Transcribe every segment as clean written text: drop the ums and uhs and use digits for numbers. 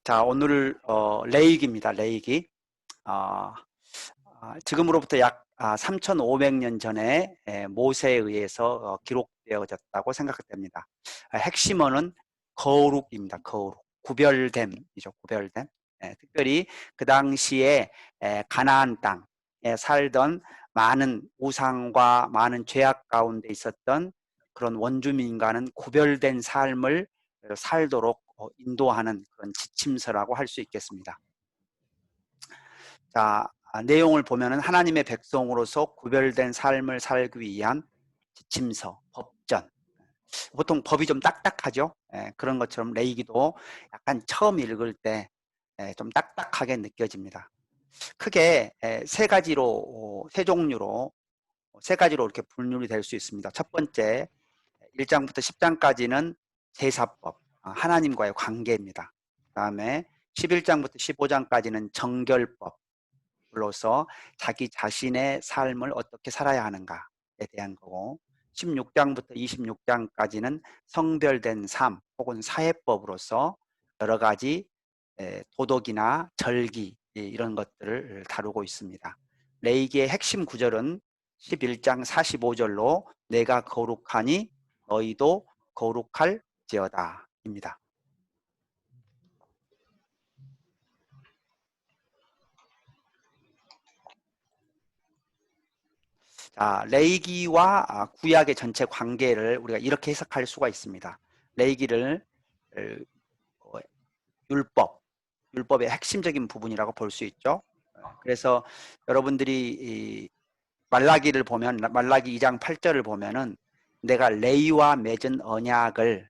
자, 오늘 레이기입니다. 레이기. 어, 지금으로부터 약 3,500년 전에 모세에 의해서 기록되어졌다고 생각됩니다. 핵심어는 거룩입니다. 거룩. 구별됨이죠. 구별됨. 특별히 그 당시에 가나안 땅에 살던 많은 우상과 많은 죄악 가운데 있었던 그런 원주민과는 구별된 삶을 살도록 인도하는 그런 지침서라고 할 수 있겠습니다. 자, 내용을 보면은 하나님의 백성으로서 구별된 삶을 살기 위한 지침서, 법전. 보통 법이 좀 딱딱하죠. 그런 것처럼 레이기도 약간 처음 읽을 때 좀 딱딱하게 느껴집니다. 크게 세 가지로, 세 종류로, 세 가지로 이렇게 분류이 될 수 있습니다. 첫 번째, 1장부터 10장까지는 제사법, 하나님과의 관계입니다. 그 다음에 11장부터 15장까지는 정결법, 로서 자기 자신의 삶을 어떻게 살아야 하는가에 대한 거고, 16장부터 26장까지는 성별된 삶 혹은 사회법으로서 여러 가지 도덕이나 절기 이런 것들을 다루고 있습니다. 레이기의 핵심 구절은 11장 45절로 내가 거룩하니 너희도 거룩할지어다 입니다. 자, 레이기와 구약의 전체 관계를 우리가 이렇게 해석할 수가 있습니다. 레이기를 율법의 핵심적인 부분이라고 볼 수 있죠. 그래서 여러분들이 말라기를 보면, 말라기 2장 8절을 보면은 내가 레이와 맺은 언약을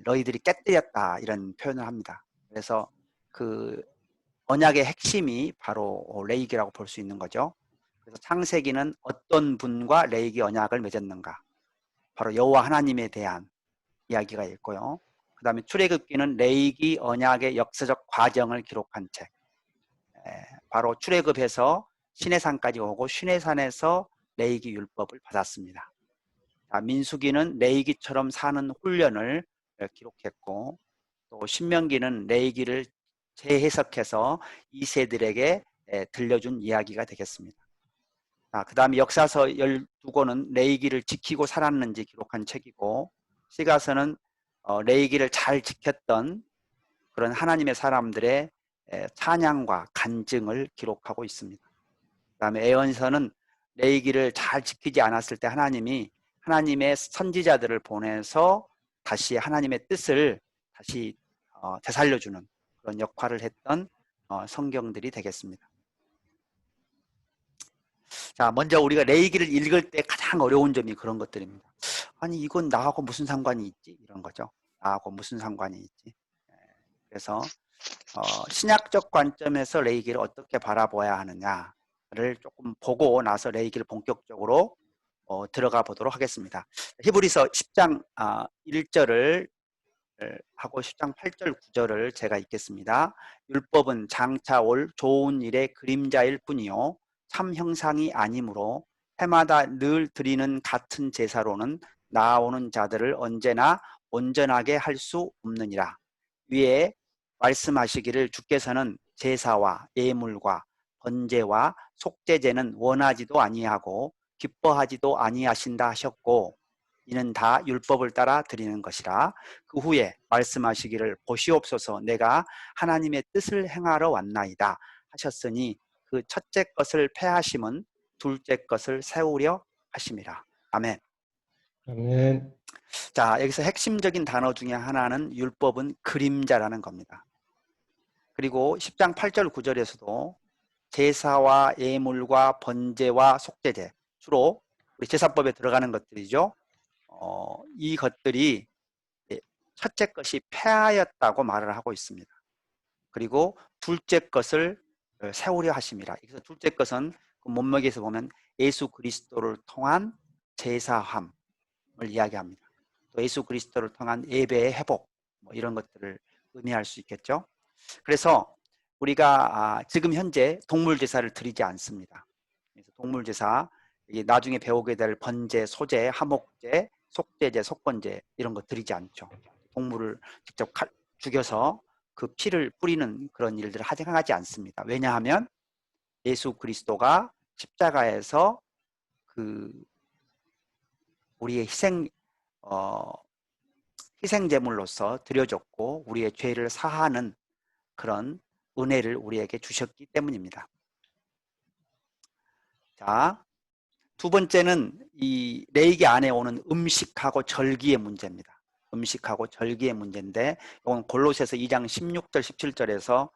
너희들이 깨뜨렸다 이런 표현을 합니다. 그래서 그 언약의 핵심이 바로 레이기라고 볼 수 있는 거죠. 그래서 창세기는 어떤 분과 레이기 언약을 맺었는가, 바로 여호와 하나님에 대한 이야기가 있고요. 그 다음에 출애굽기는 레이기 언약의 역사적 과정을 기록한 책, 바로 출애굽해서 시내산까지 오고 시내산에서 레이기 율법을 받았습니다. 민수기는 레이기처럼 사는 훈련을 기록했고, 또 신명기는 레이기를 재해석해서 2세들에게 들려준 이야기가 되겠습니다. 그 다음에 역사서 12권은 레이기를 지키고 살았는지 기록한 책이고, 시가서는 레이기를 잘 지켰던 그런 하나님의 사람들의 찬양과 간증을 기록하고 있습니다. 그 다음에 애언서는 레이기를 잘 지키지 않았을 때 하나님이 하나님의 선지자들을 보내서 다시 하나님의 뜻을 다시 되살려주는 그런 역할을 했던 성경들이 되겠습니다. 자, 먼저 우리가 레이기를 읽을 때 가장 어려운 점이 그런 것들입니다. 아니, 이건 나하고 무슨 상관이 있지? 이런 거죠. 나하고 무슨 상관이 있지? 그래서 신약적 관점에서 레이기를 어떻게 바라봐야 하느냐를 조금 보고 나서 레이기를 본격적으로 들어가 보도록 하겠습니다. 히브리서 10장 1절을 하고 10장 8절 9절을 제가 읽겠습니다. 율법은 장차 올 좋은 일의 그림자일 뿐이요 참 형상이 아니므로 해마다 늘 드리는 같은 제사로는 나아오는 자들을 언제나 온전하게 할 수 없느니라. 위에 말씀하시기를 주께서는 제사와 예물과 번제와 속죄제는 원하지도 아니하고 기뻐하지도 아니하신다 하셨고, 이는 다 율법을 따라 드리는 것이라. 그 후에 말씀하시기를 보시옵소서 내가 하나님의 뜻을 행하러 왔나이다 하셨으니 그 첫째 것을 폐하심은 둘째 것을 세우려 하심이라. 아멘. 아멘. 자, 여기서 핵심적인 단어 중에 하나는 율법은 그림자라는 겁니다. 그리고 10장 8절 9절에서도 제사와 예물과 번제와 속죄제, 주로 우리 제사법에 들어가는 것들이죠. 이 것들이 첫째 것이 폐하였다고 말을 하고 있습니다. 그리고 둘째 것을 세우려 하심이라. 그래서 둘째 것은 그 문맥에서 보면 예수 그리스도를 통한 제사함을 이야기합니다. 또 예수 그리스도를 통한 예배의 회복, 뭐 이런 것들을 의미할 수 있겠죠. 그래서 우리가 지금 현재 동물 제사를 드리지 않습니다. 그래서 동물 제사, 나중에 배우게 될 번제, 소제, 하목제, 속죄제, 속번제 이런 거 드리지 않죠. 동물을 직접 죽여서 그 피를 뿌리는 그런 일들을 하지 않습니다. 왜냐하면 예수 그리스도가 십자가에서 그 우리의 어, 희생 제물로서 드려졌고 우리의 죄를 사하는 그런 은혜를 우리에게 주셨기 때문입니다. 자, 두 번째는 이 레이기 안에 오는 음식하고 절기의 문제입니다. 음식하고 절기의 문제인데 이건 골로새서 2장 16절 17절에서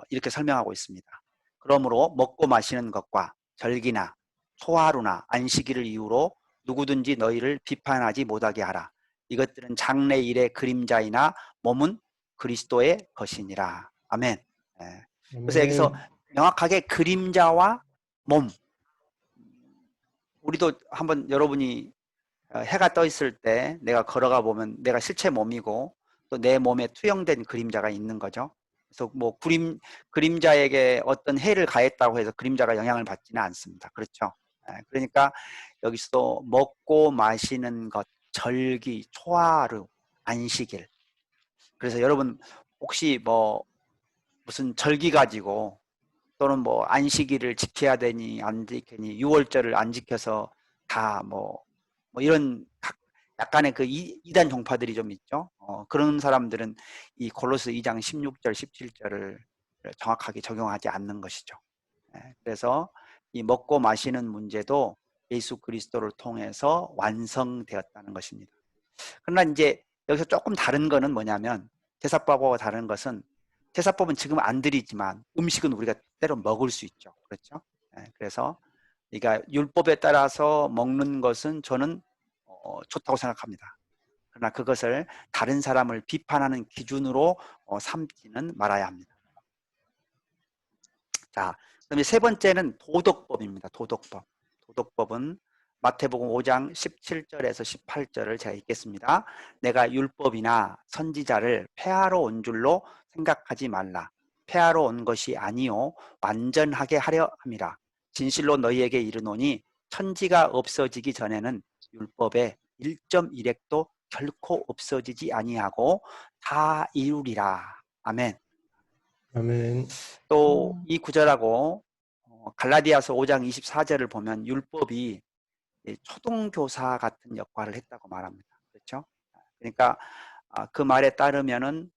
이렇게 설명하고 있습니다. 그러므로 먹고 마시는 것과 절기나 초하루나 안식일을 이유로 누구든지 너희를 비판하지 못하게 하라. 이것들은 장래일의 그림자이나 몸은 그리스도의 것이니라. 아멘. 예. 그래서 여기서 아멘. 명확하게 그림자와 몸, 우리도 한번 여러분이 해가 떠 있을 때 내가 걸어가 보면 내가 실제 몸이고 또 내 몸에 투영된 그림자가 있는 거죠. 그래서 뭐 그림자에게 어떤 해를 가했다고 해서 그림자가 영향을 받지는 않습니다. 그렇죠. 그러니까 여기서도 먹고 마시는 것, 절기, 초하루, 안식일. 그래서 여러분 혹시 뭐 무슨 절기 가지고 또는 뭐 안식일을 지켜야 되니 안 지키니 6월절을 안 지켜서 다 뭐 이런 약간의 그 이단 종파들이 좀 있죠. 그런 사람들은 이 골로새 2장 16절 17절을 정확하게 적용하지 않는 것이죠. 그래서 이 먹고 마시는 문제도 예수 그리스도를 통해서 완성되었다는 것입니다. 그러나 이제 여기서 조금 다른 거는 뭐냐면 제사법하고 다른 것은 제사법은 지금 안 드리지만 음식은 우리가 때로 먹을 수 있죠. 그렇죠? 그래서 그러니까 율법에 따라서 먹는 것은 저는 좋다고 생각합니다. 그러나 그것을 다른 사람을 비판하는 기준으로 삼지는 말아야 합니다. 자, 그다음에 세 번째는 도덕법입니다. 도덕법. 도덕법은 마태복음 5장 17절에서 18절을 제가 읽겠습니다. 내가 율법이나 선지자를 폐하러 온 줄로 생각하지 말라. 폐하러 온 것이 아니요 완전하게 하려 함이라. 진실로 너희에게 이르노니 천지가 없어지기 전에는 율법의 1.1획도 결코 없어지지 아니하고 다 이루리라. 아멘. 아멘. 또 이 구절하고 갈라디아서 5장 24절을 보면 율법이 초등교사 같은 역할을 했다고 말합니다. 그렇죠? 그러니까 그 말에 따르면은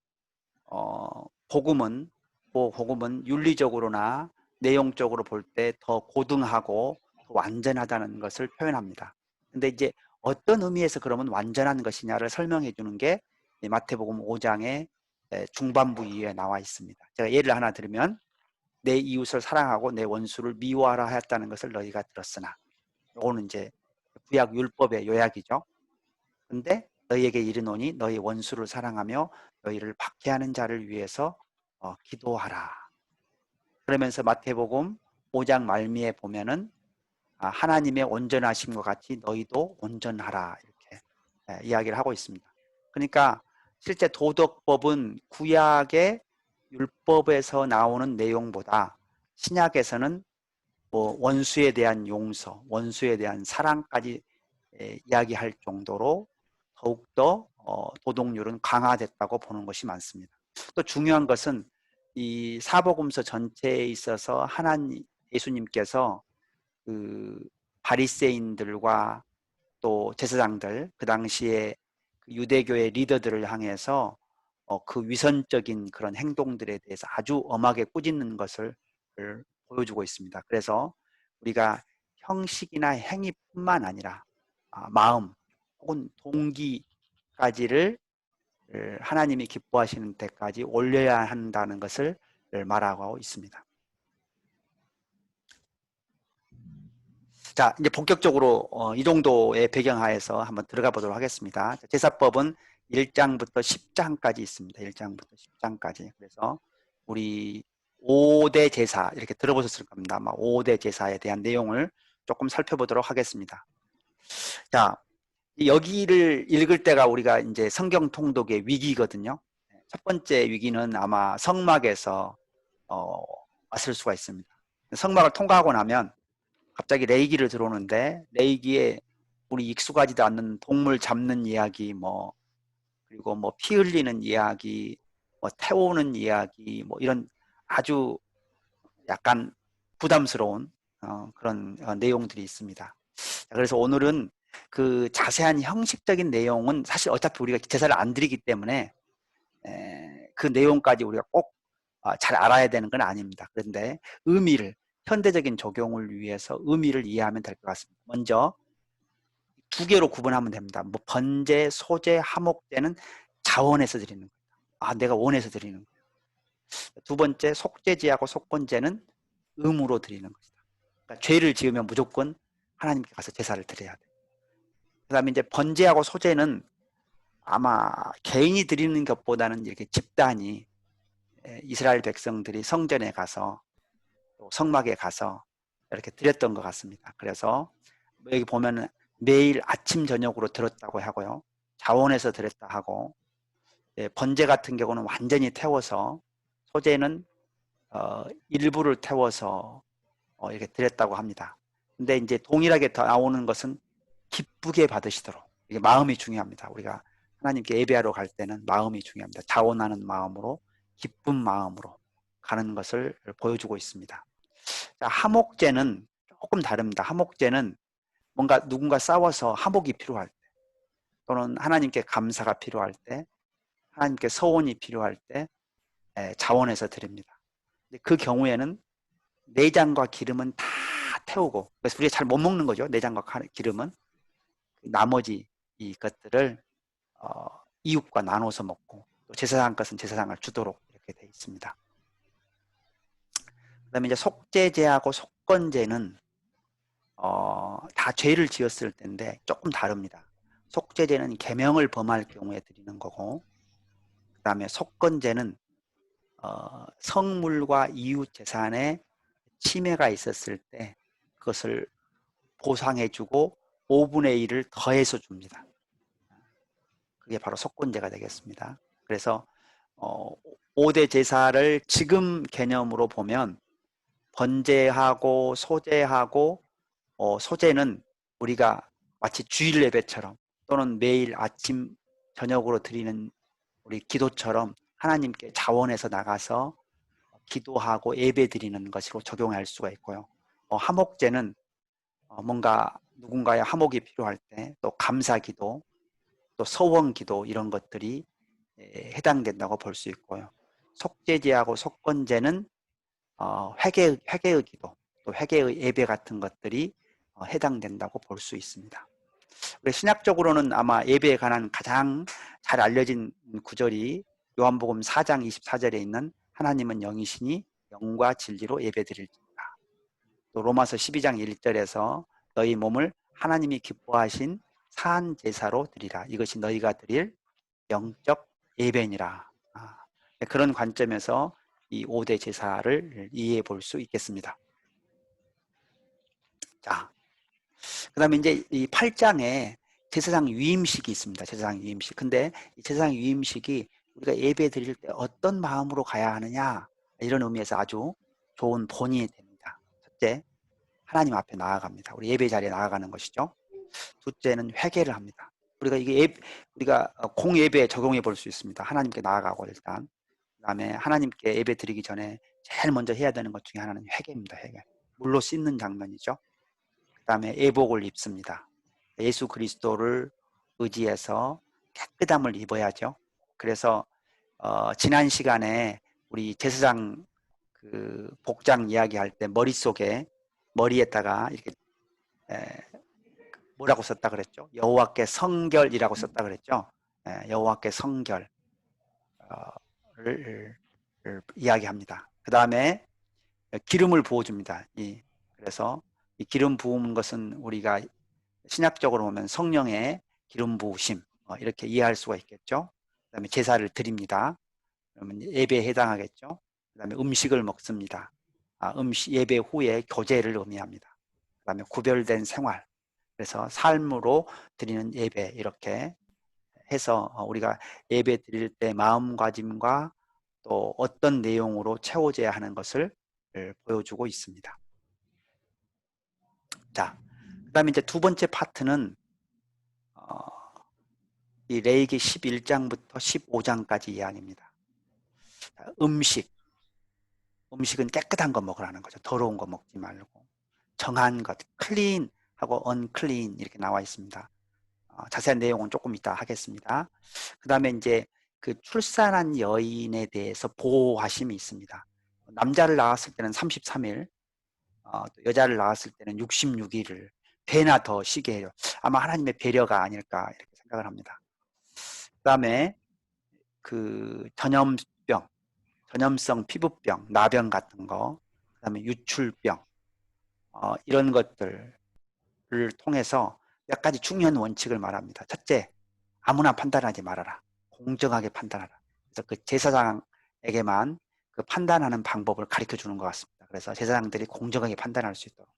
복음은 윤리적으로나 내용적으로 볼 때 더 고등하고 더 완전하다는 것을 표현합니다. 근데 이제 어떤 의미에서 그러면 완전한 것이냐를 설명해 주는 게 마태복음 5장의 중반부 이후에 나와 있습니다. 제가 예를 하나 들으면 내 이웃을 사랑하고 내 원수를 미워하라 하였다는 것을 너희가 들었으나, 이거는 이제 구약 율법의 요약이죠. 근데 너희에게 이르노니 너희 원수를 사랑하며 너희를 박해하는 자를 위해서 기도하라. 그러면서 마태복음 5장 말미에 보면은 하나님의 온전하심과 같이 너희도 온전하라, 이렇게 이야기를 하고 있습니다. 그러니까 실제 도덕법은 구약의 율법에서 나오는 내용보다 신약에서는 뭐 원수에 대한 용서, 원수에 대한 사랑까지 이야기할 정도로 더욱더 도덕률은 강화됐다고 보는 것이 많습니다. 또 중요한 것은 이 사복음서 전체에 있어서 예수님께서 그 바리새인들과 또 제사장들, 그 당시에 유대교의 리더들을 향해서 그 위선적인 그런 행동들에 대해서 아주 엄하게 꾸짖는 것을 보여주고 있습니다. 그래서 우리가 형식이나 행위뿐만 아니라 마음 혹은 동기까지를 하나님이 기뻐하시는 데까지 올려야 한다는 것을 말하고 있습니다. 자, 이제 본격적으로 이 정도의 배경하에서 한번 들어가 보도록 하겠습니다. 제사법은 1장부터 10장까지 있습니다. 1장부터 10장까지. 그래서 우리 5대 제사, 이렇게 들어보셨을 겁니다. 아마 5대 제사에 대한 내용을 조금 살펴보도록 하겠습니다. 자, 여기를 읽을 때가 우리가 이제 성경 통독의 위기거든요. 첫 번째 위기는 아마 성막에서 왔을 수가 있습니다. 성막을 통과하고 나면 갑자기 레이기를 들어오는데, 레이기에 우리 익숙하지도 않는 동물 잡는 이야기, 그리고 피 흘리는 이야기, 뭐 태우는 이야기, 뭐 이런 아주 약간 부담스러운 그런 내용들이 있습니다. 그래서 오늘은 그 자세한 형식적인 내용은 사실 어차피 우리가 제사를 안 드리기 때문에 그 내용까지 우리가 꼭 잘 알아야 되는 건 아닙니다. 그런데 의미를, 현대적인 적용을 위해서 의미를 이해하면 될 것 같습니다. 먼저 두 개로 구분하면 됩니다. 뭐 번제, 소제, 하목제는 자원해서 드리는 거예요. 내가 원해서 드리는 거예요. 두 번째 속제제하고 속건제는 의무로 드리는 것이다. 그러니까 죄를 지으면 무조건 하나님께 가서 제사를 드려야 돼요. 그 다음에 이제 번제하고 소제는 아마 개인이 드리는 것보다는 이렇게 집단이, 이스라엘 백성들이 성전에 가서 또 성막에 가서 이렇게 드렸던 것 같습니다. 그래서 여기 보면 매일 아침 저녁으로 드렸다고 하고요. 자원해서 드렸다 하고, 번제 같은 경우는 완전히 태워서, 소제는 일부를 태워서 이렇게 드렸다고 합니다. 근데 이제 동일하게 더 나오는 것은 기쁘게 받으시도록, 이게 마음이 중요합니다. 우리가 하나님께 예배하러 갈 때는 마음이 중요합니다. 자원하는 마음으로, 기쁜 마음으로 가는 것을 보여주고 있습니다. 자, 하목제는 조금 다릅니다. 하목제는 뭔가 누군가 싸워서 하목이 필요할 때, 또는 하나님께 감사가 필요할 때, 하나님께 서원이 필요할 때 자원해서 드립니다. 그 경우에는 내장과 기름은 다 태우고, 그래서 우리가 잘 못 먹는 거죠. 내장과 기름은. 나머지 이것들을 이웃과 나눠서 먹고, 또 제사장 것은 제사장을 주도록 이렇게 되어 있습니다. 그 다음에 이제 속죄제하고 속건제는 다 죄를 지었을 텐데 조금 다릅니다. 속죄제는 계명을 범할 경우에 드리는 거고, 그 다음에 속건제는 성물과 이웃 재산에 침해가 있었을 때 그것을 보상해주고 5분의 1을 더해서 줍니다. 그게 바로 속건제가 되겠습니다. 그래서 5대 제사를 지금 개념으로 보면 번제하고 소제하고, 소제는 우리가 마치 주일 예배처럼 또는 매일 아침 저녁으로 드리는 우리 기도처럼 하나님께 자원해서 나가서 기도하고 예배 드리는 것으로 적용할 수가 있고요. 하목제는 뭔가 누군가의 하목이 필요할 때, 또 감사기도, 또 서원기도, 이런 것들이 해당된다고 볼 수 있고요. 속죄제하고 속건제는 회개의 기도, 또 회개의 예배 같은 것들이 해당된다고 볼 수 있습니다. 우리 신약적으로는 아마 예배에 관한 가장 잘 알려진 구절이 요한복음 4장 24절에 있는 하나님은 영이시니 영과 진리로 예배드릴지니라. 또 로마서 12장 1절에서 너희 몸을 하나님이 기뻐하신 산 제사로 드리라. 이것이 너희가 드릴 영적 예배니라. 그런 관점에서 이 5대 제사를 이해해 볼 수 있겠습니다. 자, 그 다음에 이제 이 8장에 제사장 위임식이 있습니다. 제사장 위임식. 근데 이 제사장 위임식이 우리가 예배 드릴 때 어떤 마음으로 가야 하느냐, 이런 의미에서 아주 좋은 본이 됩니다. 첫째, 하나님 앞에 나아갑니다. 우리 예배 자리에 나아가는 것이죠. 둘째는 회개를 합니다. 우리가 공예배에 적용해 볼 수 있습니다. 하나님께 나아가고, 일단 그다음에 하나님께 예배 드리기 전에 제일 먼저 해야 되는 것 중에 하나는 회개입니다. 회개. 물로 씻는 장면이죠. 그다음에 예복을 입습니다. 예수 그리스도를 의지해서 깨끗함을 입어야죠. 그래서 지난 시간에 우리 제사장 그 복장 이야기할 때 머리에다가 이렇게 뭐라고 썼다 그랬죠? 여호와께 성결이라고 썼다 그랬죠? 여호와께 성결을 이야기합니다. 그 다음에 기름을 부어줍니다. 그래서 이 기름 부은 것은 우리가 신약적으로 보면 성령의 기름 부으심, 이렇게 이해할 수가 있겠죠. 그 다음에 제사를 드립니다. 그러면 예배에 해당하겠죠. 그 다음에 음식을 먹습니다. 예배 후에 교제를 의미합니다. 그 다음에 구별된 생활, 그래서 삶으로 드리는 예배, 이렇게 해서 우리가 예배 드릴 때 마음가짐과 또 어떤 내용으로 채워져야 하는 것을 보여주고 있습니다. 자, 그 다음에 이제 두 번째 파트는 이 레위기 11장부터 15장까지 이야기입니다. 음식은 깨끗한 거 먹으라는 거죠. 더러운 거 먹지 말고. 정한 것, 클린하고 언클린 이렇게 나와 있습니다. 자세한 내용은 조금 이따 하겠습니다. 그 다음에 이제 그 출산한 여인에 대해서 보호하심이 있습니다. 남자를 낳았을 때는 33일, 또 여자를 낳았을 때는 66일을 배나 더 쉬게 해요. 아마 하나님의 배려가 아닐까 이렇게 생각을 합니다. 그 다음에 그 전염성 피부병, 나병 같은 거, 그 다음에 유출병, 이런 것들을 통해서 몇 가지 중요한 원칙을 말합니다. 첫째, 아무나 판단하지 말아라. 공정하게 판단하라. 그래서 그 제사장에게만 그 판단하는 방법을 가르쳐 주는 것 같습니다. 그래서 제사장들이 공정하게 판단할 수 있도록.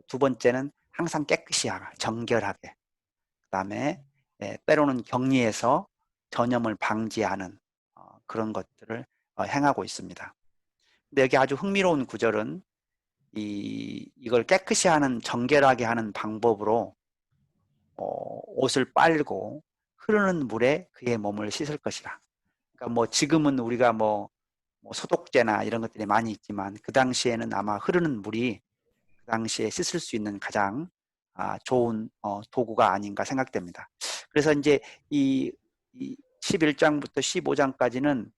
두 번째는 항상 깨끗이 하라. 정결하게. 그 다음에 때로는 격리해서 전염을 방지하는 그런 것들을 행하고 있습니다. 근데 여기 아주 흥미로운 구절은 이걸 깨끗이 하는, 정결하게 하는 방법으로 옷을 빨고 흐르는 물에 그의 몸을 씻을 것이라. 그러니까 뭐 지금은 우리가 뭐 소독제나 이런 것들이 많이 있지만 그 당시에는 아마 흐르는 물이 그 당시에 씻을 수 있는 가장 좋은 도구가 아닌가 생각됩니다. 그래서 이제 이 11장부터 15장까지는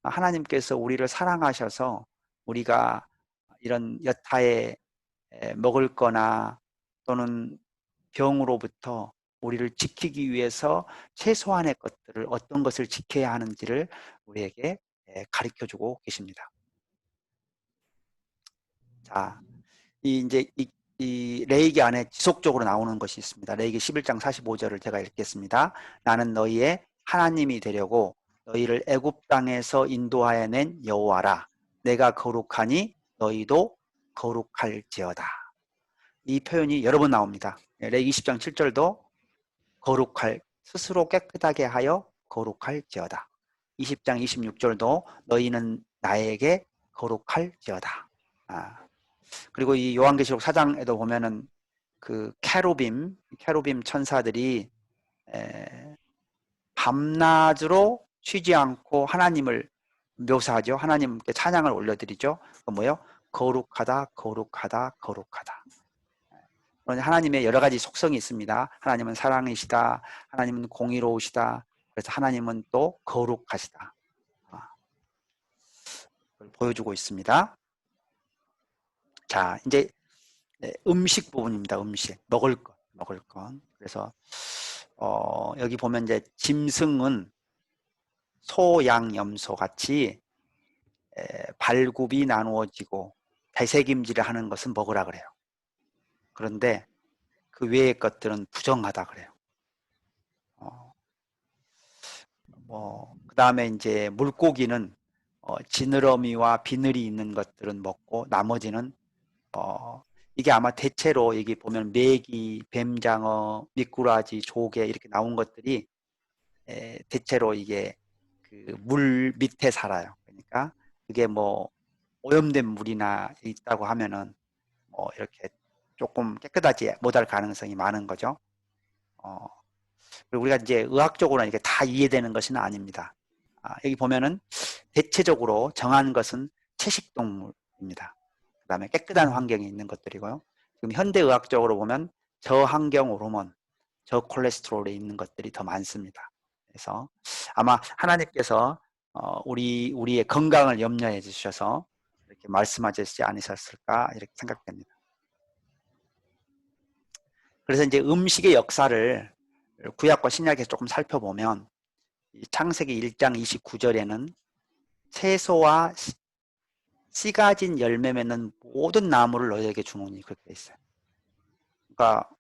하나님께서 우리를 사랑하셔서 우리가 이런 여타의 먹을 거나 또는 병으로부터 우리를 지키기 위해서 최소한의 것들을 어떤 것을 지켜야 하는지를 우리에게 가르쳐 주고 계십니다. 자, 이 레위기 안에 지속적으로 나오는 것이 있습니다. 레위기 11장 45절을 제가 읽겠습니다. 나는 너희의 하나님이 되려고 너희를 애굽 땅에서 인도하여 낸 여호와라. 내가 거룩하니 너희도 거룩할지어다. 이 표현이 여러 번 나옵니다. 레위기 20장 7절도 스스로 깨끗하게 하여 거룩할지어다. 20장 26절도 너희는 나에게 거룩할지어다. 그리고 이 요한계시록 4장에도 보면은 그 캐루빔 천사들이 밤낮으로 쉬지 않고 하나님을 묘사하죠. 하나님께 찬양을 올려드리죠. 그 뭐요? 거룩하다, 거룩하다, 거룩하다. 하나님의 여러 가지 속성이 있습니다. 하나님은 사랑이시다. 하나님은 공의로우시다. 그래서 하나님은 또 거룩하시다. 보여주고 있습니다. 자, 이제 음식 부분입니다. 음식, 먹을 것. 그래서 여기 보면 이제 짐승은 소, 양, 염소 같이 발굽이 나누어지고 되새김질을 하는 것은 먹으라 그래요. 그런데 그 외의 것들은 부정하다 그래요. 그 다음에 이제 물고기는 지느러미와 비늘이 있는 것들은 먹고 나머지는 이게 아마 대체로 여기 보면 메기, 뱀장어, 미꾸라지, 조개 이렇게 나온 것들이 대체로 이게 그 물 밑에 살아요. 그러니까 그게 뭐 오염된 물이나 있다고 하면은 뭐 이렇게 조금 깨끗하지 못할 가능성이 많은 거죠. 그리고 우리가 이제 의학적으로는 이게 다 이해되는 것은 아닙니다. 여기 보면은 대체적으로 정한 것은 채식동물입니다. 그 다음에 깨끗한 환경에 있는 것들이고요. 지금 현대의학적으로 보면 저항경 호르몬, 저콜레스테롤에 있는 것들이 더 많습니다. 그래서 아마 하나님께서 우리의 건강을 염려해 주셔서 이렇게 말씀하시지 않으셨을까 이렇게 생각됩니다. 그래서 이제 음식의 역사를 구약과 신약에서 조금 살펴보면 창세기 1장 29절에는 채소와 씨 가진 열매 맺는 모든 나무를 너희에게 주노니 그렇게 돼 있어요. 그러니까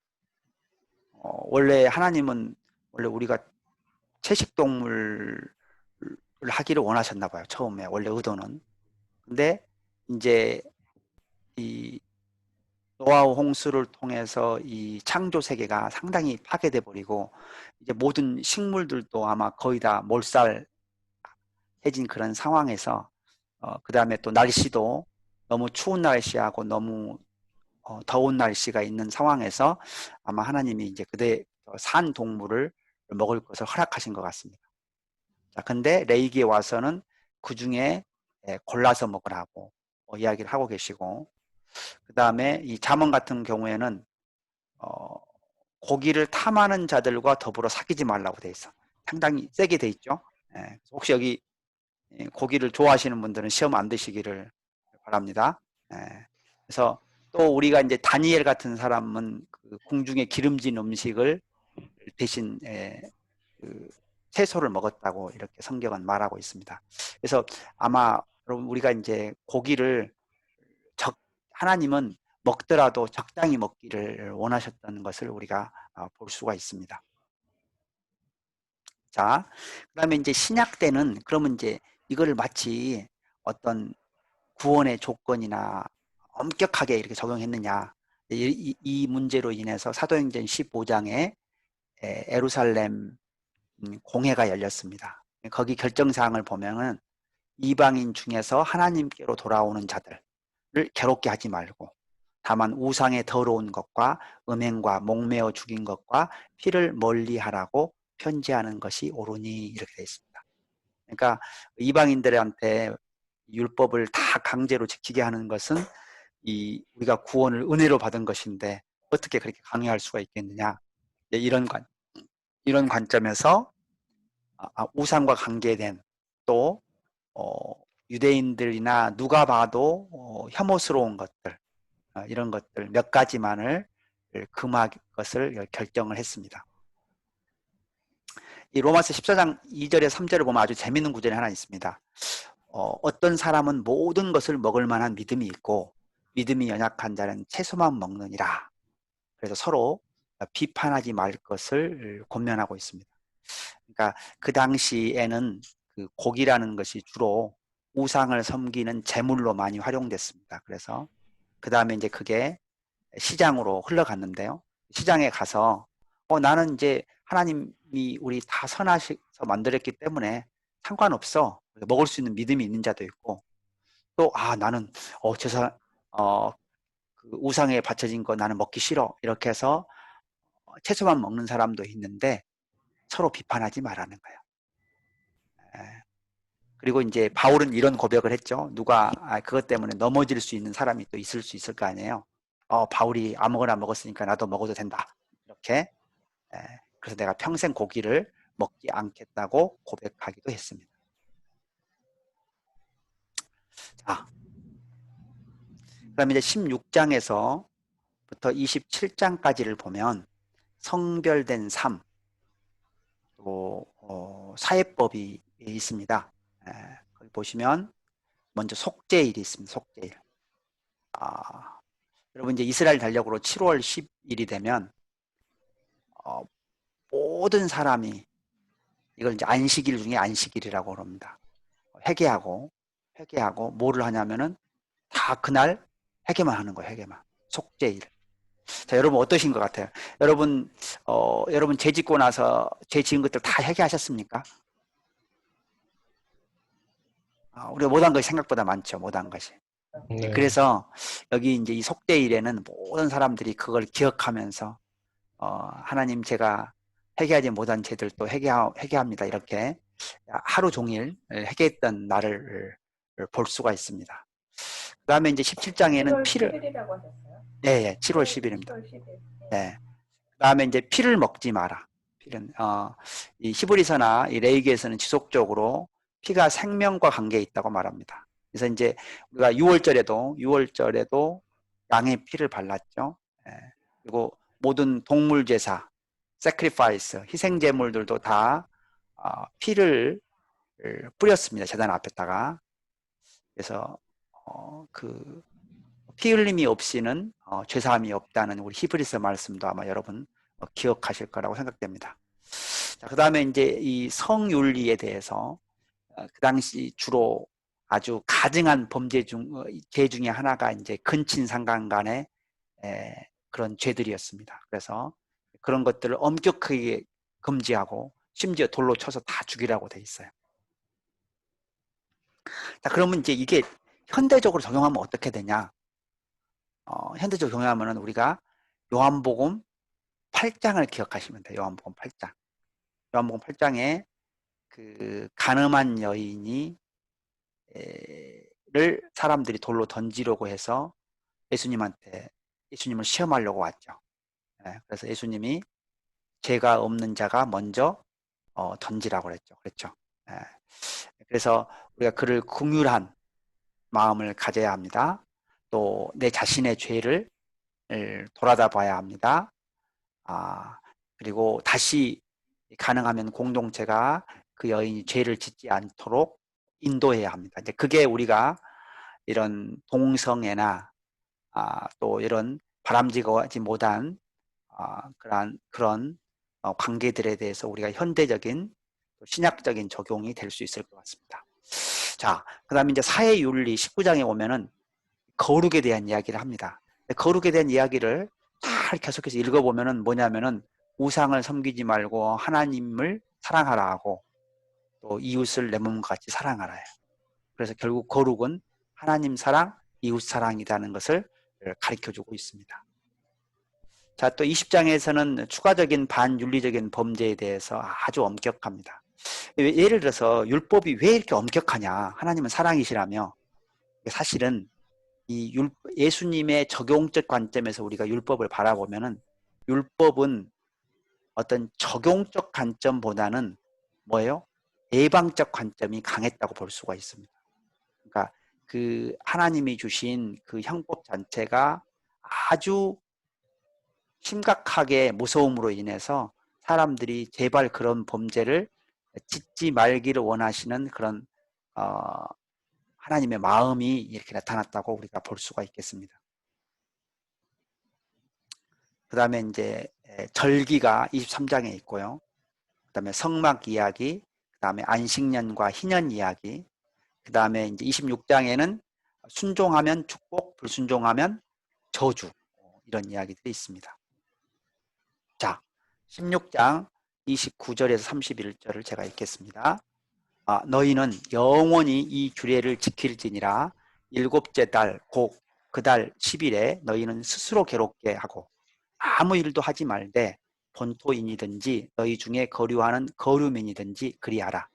원래 하나님은 원래 우리가 채식동물을 하기를 원하셨나 봐요. 처음에 원래 의도는. 근데 이제 이 노아와 홍수를 통해서 이 창조 세계가 상당히 파괴돼 버리고 이제 모든 식물들도 아마 거의 다 몰살해진 그런 상황에서 그 다음에 또 날씨도 너무 추운 날씨하고 너무 더운 날씨가 있는 상황에서 아마 하나님이 이제 산 동물을 먹을 것을 허락하신 것 같습니다. 자, 근데 레이기에 와서는 그 중에 골라서 먹으라고 이야기를 하고 계시고, 그 다음에 이 잠언 같은 경우에는 고기를 탐하는 자들과 더불어 사귀지 말라고 돼 있어. 상당히 세게 돼 있죠. 혹시 여기 고기를 좋아하시는 분들은 시험 안 드시기를 바랍니다. 그래서 또 우리가 이제 다니엘 같은 사람은 그 궁중의 기름진 음식을 대신 그 채소를 먹었다고 이렇게 성경은 말하고 있습니다. 그래서 아마 여러분 우리가 이제 고기를 하나님은 먹더라도 적당히 먹기를 원하셨던 것을 우리가 볼 수가 있습니다. 자, 그다음에 이제 신약 때는 그러면 이제 이거를 마치 어떤 구원의 조건이나 엄격하게 이렇게 적용했느냐, 이 문제로 인해서 사도행전 15장에 예루살렘 공회가 열렸습니다. 거기 결정사항을 보면은 이방인 중에서 하나님께로 돌아오는 자들을 괴롭게 하지 말고 다만 우상의 더러운 것과 음행과 목매어 죽인 것과 피를 멀리하라고 편지하는 것이 옳으니 이렇게 되어 있습니다. 그러니까 이방인들한테 율법을 다 강제로 지키게 하는 것은 우리가 구원을 은혜로 받은 것인데 어떻게 그렇게 강요할 수가 있겠느냐, 이런 관점에서 우상과 관계된 또 유대인들이나 누가 봐도 혐오스러운 것들, 이런 것들 몇 가지만을 금할 것을 결정을 했습니다. 이 로마서 14장 2절에 3절을 보면 아주 재미있는 구절이 하나 있습니다. 어떤 사람은 모든 것을 먹을 만한 믿음이 있고 믿음이 연약한 자는 채소만 먹느니라. 그래서 서로 비판하지 말 것을 권면하고 있습니다. 그러니까 그 당시에는 그 고기라는 것이 주로 우상을 섬기는 제물로 많이 활용됐습니다. 그래서 그 다음에 이제 그게 시장으로 흘러갔는데요. 시장에 가서 나는 이제 하나님이 우리 다 선하셔서 만들었기 때문에 상관없어. 먹을 수 있는 믿음이 있는 자도 있고 또 나는 그 우상에 바쳐진 거 나는 먹기 싫어. 이렇게 해서 채소만 먹는 사람도 있는데 서로 비판하지 말라는 거예요. 그리고 이제 바울은 이런 고백을 했죠. 누가 그것 때문에 넘어질 수 있는 사람이 또 있을 수 있을 거 아니에요. 바울이 아무거나 먹었으니까 나도 먹어도 된다. 이렇게. 그래서 내가 평생 고기를 먹지 않겠다고 고백하기도 했습니다. 자, 그럼 이제 16장에서부터 27장까지를 보면 성별된 삶, 또 사회법이 있습니다. 거기 보시면 먼저 속죄일이 있습니다. 속죄일. 여러분 이제 이스라엘 달력으로 7월 10일이 되면 모든 사람이 이걸 이제 안식일 중에 안식일이라고 합니다. 회개하고 뭐를 하냐면은 다 그날 회개만 하는 거예요. 회개만. 속죄일. 자, 여러분 어떠신 것 같아요? 여러분 죄 짓고 나서 죄 지은 것들 다 회개하셨습니까? 우리가 못한 것이 생각보다 많죠. 못한 것이. 네. 그래서 여기 이제 이 속죄일에는 모든 사람들이 그걸 기억하면서 하나님 제가 회개하지 못한 죄들도 회개합니다. 이렇게 하루 종일 회개했던 날을 볼 수가 있습니다. 그 다음에 이제 17장에는 7월 10일이라고 하셨어요? 네, 7월 10일입니다. 7월 10일. 네. 그 다음에 이제 피를 먹지 마라. 이 히브리서나 이 레위기에서는 지속적으로 피가 생명과 관계에 있다고 말합니다. 그래서 이제 우리가 6월절에도 양의 피를 발랐죠. 그리고 모든 동물 제사, sacrifice, 희생 제물들도 다 피를 뿌렸습니다. 제단 앞에다가. 그래서 그 피 흘림이 없이는 죄사함이 없다는 우리 히브리서 말씀도 아마 여러분 기억하실 거라고 생각됩니다. 자, 그 다음에 이제 이 성윤리에 대해서 그 당시 주로 아주 가증한 죄 중에 하나가 이제 근친상간 간의 그런 죄들이었습니다. 그래서 그런 것들을 엄격하게 금지하고 심지어 돌로 쳐서 다 죽이라고 돼 있어요. 자, 그러면 이제 이게 현대적으로 적용하면 어떻게 되냐? 현대적으로 적용하면은 우리가 요한복음 8장을 기억하시면 돼요. 요한복음 8장. 요한복음 8장에 그 간음한 여인이 사람들이 돌로 던지려고 해서 예수님을 시험하려고 왔죠. 그래서 예수님이 죄가 없는 자가 먼저 던지라고 그랬죠. 예, 그래서 우리가 그를 긍휼한 마음을 가져야 합니다. 또 내 자신의 죄를 돌아다 봐야 합니다. 그리고 다시 가능하면 공동체가 그 여인이 죄를 짓지 않도록 인도해야 합니다. 이제 그게 우리가 이런 동성애나 또 이런 바람직하지 못한 그런 관계들에 대해서 우리가 현대적인 신약적인 적용이 될 수 있을 것 같습니다. 자, 그 다음에 이제 사회윤리 19장에 오면은 거룩에 대한 이야기를 합니다. 거룩에 대한 이야기를 잘 계속해서 읽어보면은 뭐냐면은 우상을 섬기지 말고 하나님을 사랑하라 하고 또 이웃을 내 몸과 같이 사랑하라 해요. 그래서 결국 거룩은 하나님 사랑, 이웃 사랑이라는 것을 가르쳐주고 있습니다. 자, 또 20장에서는 추가적인 반윤리적인 범죄에 대해서 아주 엄격합니다. 예를 들어서 율법이 왜 이렇게 엄격하냐? 하나님은 사랑이시라며. 사실은 예수님의 적용적 관점에서 우리가 율법을 바라보면은 율법은 어떤 적용적 관점보다는 뭐예요? 예방적 관점이 강했다고 볼 수가 있습니다. 그러니까 그 하나님이 주신 그 형법 자체가 아주 심각하게 무서움으로 인해서 사람들이 제발 그런 범죄를 짓지 말기를 원하시는 그런 하나님의 마음이 이렇게 나타났다고 우리가 볼 수가 있겠습니다. 그 다음에 이제 절기가 23장에 있고요. 그 다음에 성막 이야기, 그 다음에 안식년과 희년 이야기, 그 다음에 이제 26장에는 순종하면 축복, 불순종하면 저주, 이런 이야기들이 있습니다. 자, 16장 29절에서 31절을 제가 읽겠습니다. 너희는 영원히 이 규례를 지킬지니라. 일곱째 달 곧 그 달 10일에 너희는 스스로 괴롭게 하고 아무 일도 하지 말되 본토인이든지 너희 중에 거류하는 거류민이든지 그리하라.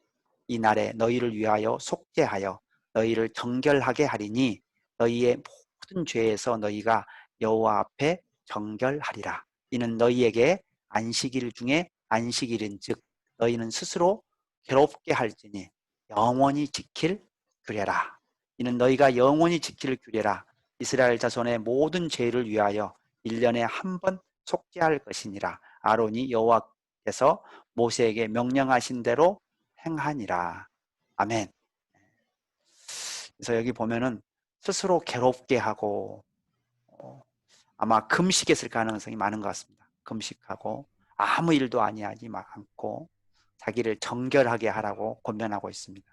이 날에 너희를 위하여 속죄하여 너희를 정결하게 하리니 너희의 모든 죄에서 너희가 여호와 앞에 정결하리라. 이는 너희에게 안식일 중에 안식일인즉 너희는 스스로 괴롭게 할지니 영원히 지킬 규례라. 이는 너희가 영원히 지킬 규례라. 이스라엘 자손의 모든 죄를 위하여 1년에 한 번 속죄할 것이니라. 아론이 여호와께서 모세에게 명령하신 대로 행하니라. 아멘. 그래서 여기 보면은 스스로 괴롭게 하고 아마 금식했을 가능성이 많은 것 같습니다. 금식하고 아무 일도 아니하지 않고 자기를 정결하게 하라고 권면하고 있습니다.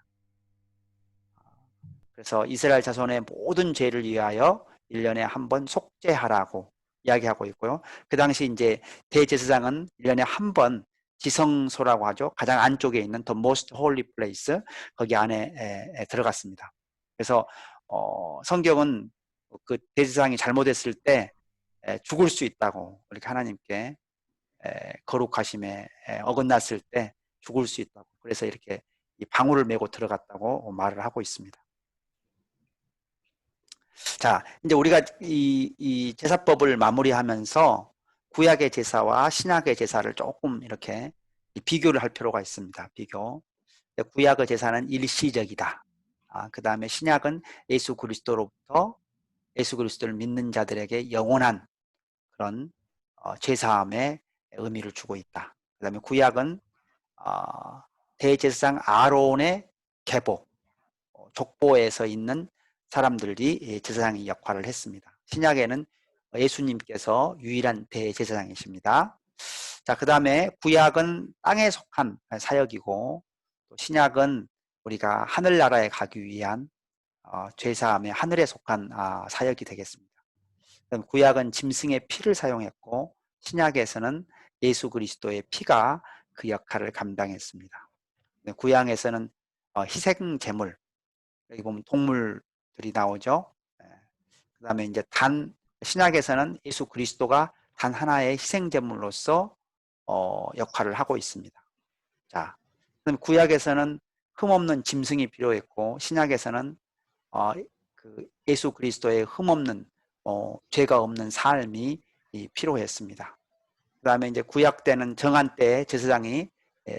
그래서 이스라엘 자손의 모든 죄를 위하여 1년에 한 번 속죄하라고 이야기하고 있고요. 그 당시 이제 대제사장은 1년에 한 번 지성소라고 하죠. 가장 안쪽에 있는 The Most Holy Place, 거기 안에 들어갔습니다. 그래서 성경은 그 대제사장이 잘못했을 때 죽을 수 있다고, 이렇게 하나님께 거룩하심에 어긋났을 때 죽을 수 있다고, 그래서 이렇게 이 방울을 메고 들어갔다고 말을 하고 있습니다. 자, 이제 우리가 이 제사법을 마무리하면서 구약의 제사와 신약의 제사를 조금 이렇게 비교를 할 필요가 있습니다. 비교. 구약의 제사는 일시적이다. 그 다음에 신약은 예수 그리스도로부터 예수 그리스도를 믿는 자들에게 영원한 그런 제사함의 의미를 주고 있다. 그 다음에 구약은 대제사장 아론의 계보, 족보에서 있는 사람들이 제사장의 역할을 했습니다. 신약에는 예수님께서 유일한 대제사장이십니다. 자, 그 다음에 구약은 땅에 속한 사역이고, 또 신약은 우리가 하늘나라에 가기 위한 죄사함의 하늘에 속한 사역이 되겠습니다. 구약은 짐승의 피를 사용했고, 신약에서는 예수 그리스도의 피가 그 역할을 감당했습니다. 구약에서는 희생 제물, 여기 보면 동물들이 나오죠. 그 다음에 이제 신약에서는 예수 그리스도가 단 하나의 희생 제물로서 역할을 하고 있습니다. 자, 그럼 구약에서는 흠없는 짐승이 필요했고, 신약에서는 그 예수 그리스도의 흠없는 죄가 없는 삶이 필요했습니다. 그다음에 이제 구약 때는 정한 때 제사장이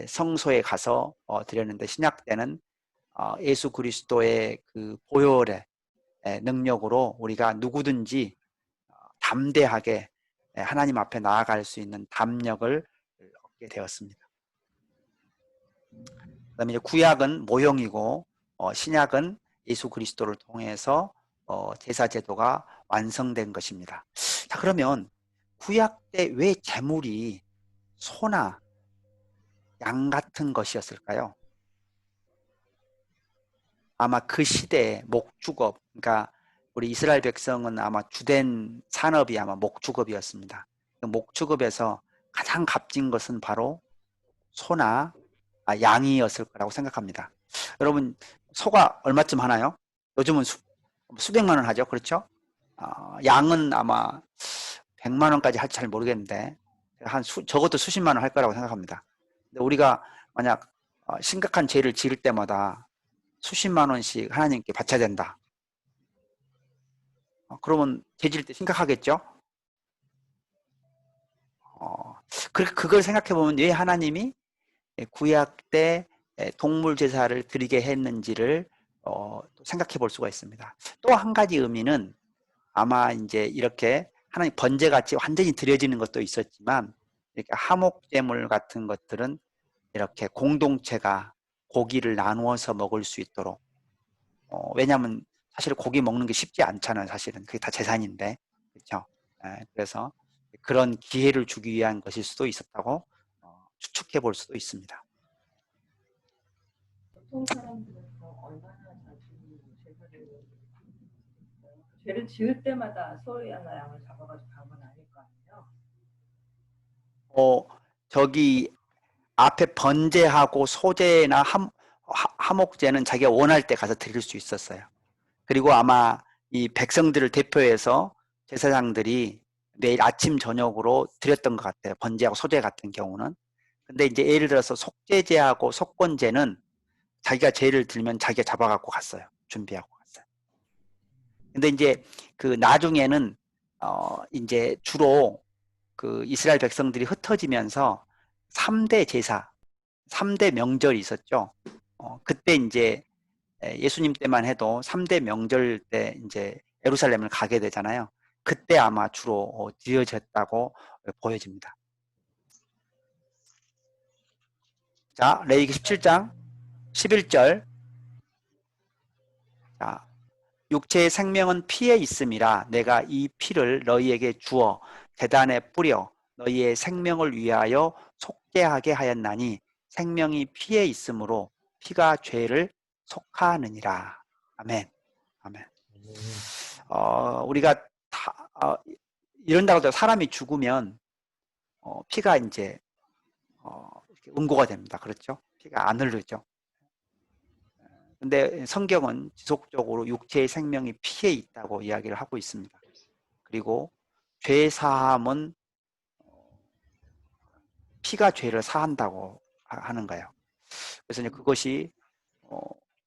성소에 가서 드렸는데 신약 때는 예수 그리스도의 그 보혈의 능력으로 우리가 누구든지 담대하게 하나님 앞에 나아갈 수 있는 담력을 얻게 되었습니다. 그다음에 이제 구약은 모형이고 신약은 예수 그리스도를 통해서 제사 제도가 완성된 것입니다. 자, 그러면 구약 때 왜 제물이 소나 양 같은 것이었을까요? 아마 그 시대에 목축업, 그러니까 우리 이스라엘 백성은 아마 주된 산업이 아마 목축업이었습니다. 목축업에서 가장 값진 것은 바로 소나 양이었을 거라고 생각합니다. 여러분, 소가 얼마쯤 하나요? 요즘은 수백만 원 하죠. 그렇죠? 양은 아마 100만 원까지 할지 잘 모르겠는데 적어도 수십만 원 할 거라고 생각합니다. 근데 우리가 만약 심각한 죄를 지을 때마다 수십만 원씩 하나님께 바쳐야 된다. 그러면 죄 지을 때 심각하겠죠? 그걸 생각해 보면 왜 하나님이 구약 때 동물 제사를 드리게 했는지를 생각해 볼 수가 있습니다. 또 한 가지 의미는 아마 이제 이렇게 하나님 번제같이 완전히 드려지는 것도 있었지만 이렇게 하목제물 같은 것들은 이렇게 공동체가 고기를 나누어서 먹을 수 있도록 왜냐하면 사실 고기 먹는 게 쉽지 않잖아요. 사실은 그게 다 재산인데 그렇죠. 그래서 그런 기회를 주기 위한 것일 수도 있었다고 추측해 볼 수도 있습니다. 보통 사람들은 얼마나 자주 죄를 지을 때마다 소나 양을 잡아가지고 간 건 아닐 거 아니에요? 저기 앞에 번제하고 소제나 하목제는 자기가 원할 때 가서 드릴 수 있었어요. 그리고 아마 이 백성들을 대표해서 제사장들이 매일 아침 저녁으로 드렸던 것 같아요. 번제하고 소제 같은 경우는. 근데 이제 예를 들어서 속죄제하고 속건제는 자기가 죄를 들면 자기가 잡아갖고 갔어요. 준비하고 갔어요. 근데 이제 그 나중에는 이제 주로 그 이스라엘 백성들이 흩어지면서 3대 제사, 3대 명절이 있었죠. 그때 이제 예수님 때만 해도 3대 명절 때 이제 예루살렘을 가게 되잖아요. 그때 아마 주로 드려졌다고 보여집니다. 자, 레위기 17장 11절. 자, 육체의 생명은 피에 있음이라 내가 이 피를 너희에게 주어 제단에 뿌려 너희의 생명을 위하여 속죄하게 하였나니 생명이 피에 있으므로 피가 죄를 속하느니라. 아멘. 아멘. 우리가 이런다고 해도 사람이 죽으면 피가 이제 이렇게 음고가 됩니다. 그렇죠? 피가 안 흐르죠. 근데 성경은 지속적으로 육체의 생명이 피에 있다고 이야기를 하고 있습니다. 그리고 죄 사함은 피가 죄를 사한다고 하는 거예요. 그래서 이제 그것이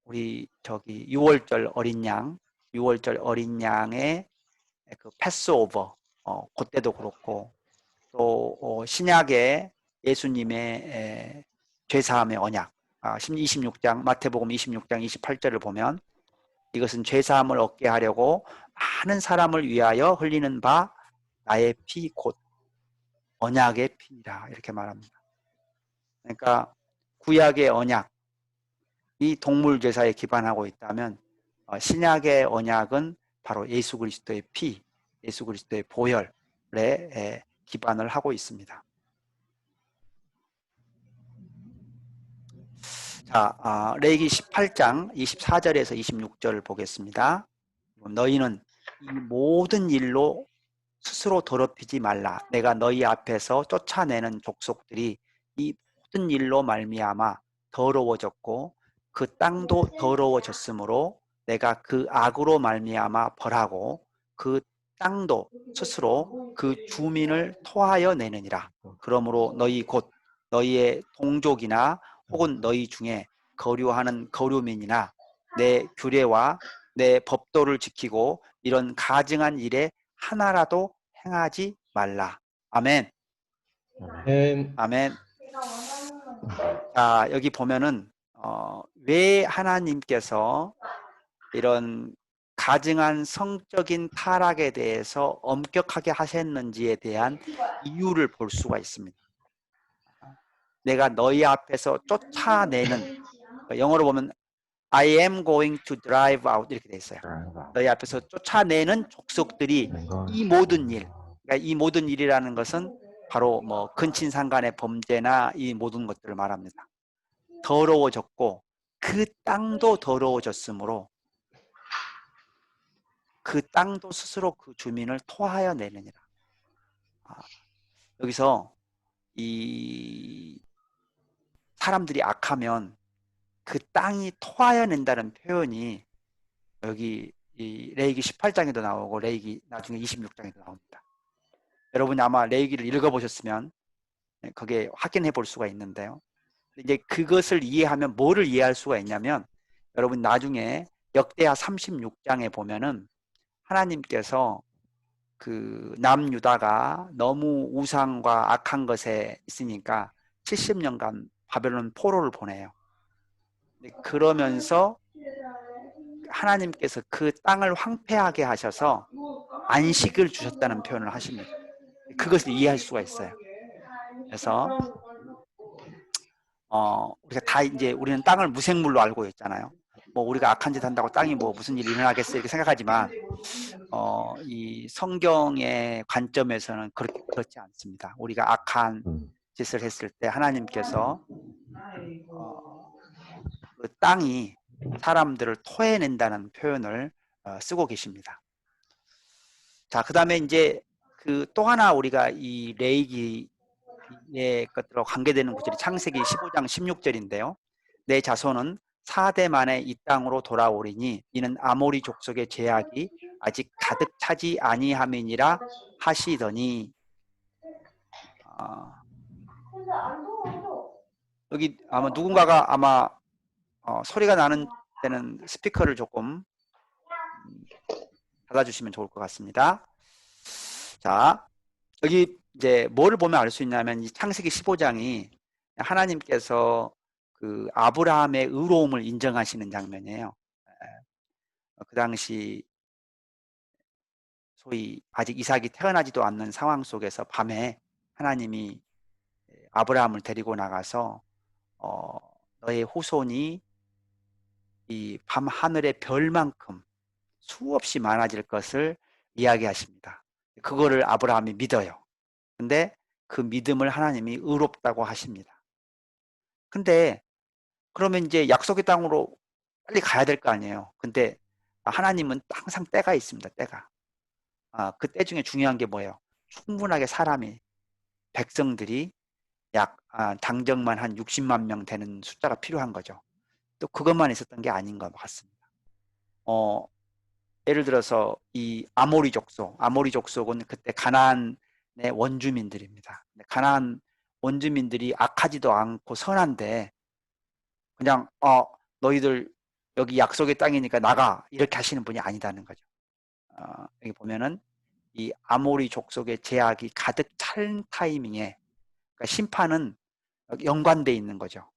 우리 저기 6월절 어린 양의 그 패스오버 그때도 그렇고 또 신약의 예수님의 죄사함의 언약 26장 마태복음 26장 28절을 보면 이것은 죄사함을 얻게 하려고 많은 사람을 위하여 흘리는 바 나의 피 곧 언약의 피니라 이렇게 말합니다. 그러니까 구약의 언약이 동물 제사에 기반하고 있다면 신약의 언약은 바로 예수 그리스도의 피, 예수 그리스도의 보혈에 기반을 하고 있습니다. 자, 레위기 18장 24절에서 26절을 보겠습니다. 너희는 이 모든 일로 스스로 더럽히지 말라. 내가 너희 앞에서 쫓아내는 족속들이 이 모든 일로 말미암아 더러워졌고 그 땅도 더러워졌으므로 내가 그 악으로 말미암아 벌하고 그 땅도 스스로 그 주민을 토하여 내느니라. 그러므로 너희 곧 너희의 동족이나 혹은 너희 중에 거류하는 거류민이나 내 규례와 내 법도를 지키고 이런 가증한 일에 하나라도 행하지 말라. 아멘. 아멘. 자, 여기 보면은 왜 하나님께서 이런 가증한 성적인 타락에 대해서 엄격하게 하셨는지에 대한 이유를 볼 수가 있습니다. 내가 너희 앞에서 쫓아내는, 영어로 보면 I am going to drive out 이렇게 돼 있어요. 너희 앞에서 쫓아내는 족속들이 이 모든 일, 그러니까 이 모든 일이라는 것은 바로 뭐 근친상간의 범죄나 이 모든 것들을 말합니다. 더러워졌고 그 땅도 더러워졌으므로 그 땅도 스스로 그 주민을 토하여 내느니라. 여기서 이 사람들이 악하면 그 땅이 토하여 낸다는 표현이 여기 이 레위기 18장에도 나오고 레위기 나중에 26장에도 나옵니다. 여러분이 아마 레위기를 읽어보셨으면 거기에 확인해 볼 수가 있는데요. 이제 그것을 이해하면 뭐를 이해할 수가 있냐면 여러분 나중에 역대하 36장에 보면은 하나님께서 그 남유다가 너무 우상과 악한 것에 있으니까 70년간 바벨론 포로를 보내요. 그러면서 하나님께서 그 땅을 황폐하게 하셔서 안식을 주셨다는 표현을 하십니다. 그것을 이해할 수가 있어요. 그래서 우리가 다 이제 우리는 땅을 무생물로 알고 있잖아요. 뭐 우리가 악한 짓 한다고 땅이 뭐 무슨 일이 일어나겠어 이렇게 생각하지만 이 성경의 관점에서는 그렇지 않습니다. 우리가 악한 짓을 했을 때 하나님께서 그 땅이 사람들을 토해낸다는 표현을 쓰고 계십니다. 자, 그 다음에 이제 그 또 하나 우리가 이 레위기의 것들과 관계되는 구절이 창세기 15장 16절인데요. 내 자손은 4대 만에 이 땅으로 돌아오리니 이는 아모리 족속의 죄악이 아직 가득 차지 아니함이니라 하시더니 여기 아마 누군가가 아마 소리가 나는 때는 스피커를 조금 닫아주시면 좋을 것 같습니다. 자, 여기 이제 뭐를 보면 알 수 있냐면 이 창세기 15장이 하나님께서 그 아브라함의 의로움을 인정하시는 장면이에요. 그 당시 소위 아직 이삭이 태어나지도 않는 상황 속에서 밤에 하나님이 아브라함을 데리고 나가서 너의 후손이 이 밤 하늘의 별만큼 수없이 많아질 것을 이야기하십니다. 그거를 아브라함이 믿어요. 근데 그 믿음을 하나님이 의롭다고 하십니다. 근데 그러면 이제 약속의 땅으로 빨리 가야 될 거 아니에요. 근데 하나님은 항상 때가 있습니다. 때가. 그 때 중에 중요한 게 뭐예요? 충분하게 사람이 백성들이 약 당정만 한 60만 명 되는 숫자가 필요한 거죠. 또 그것만 있었던 게 아닌 것 같습니다. 예를 들어서 이 아모리 족속은 그때 가나안의 원주민들입니다. 가나안 원주민들이 악하지도 않고 선한데 그냥 너희들 여기 약속의 땅이니까 나가 이렇게 하시는 분이 아니다는 거죠. 여기 보면은 이 아모리 족속의 제약이 가득 찬 타이밍에 그러니까 심판은 연관돼 있는 거죠.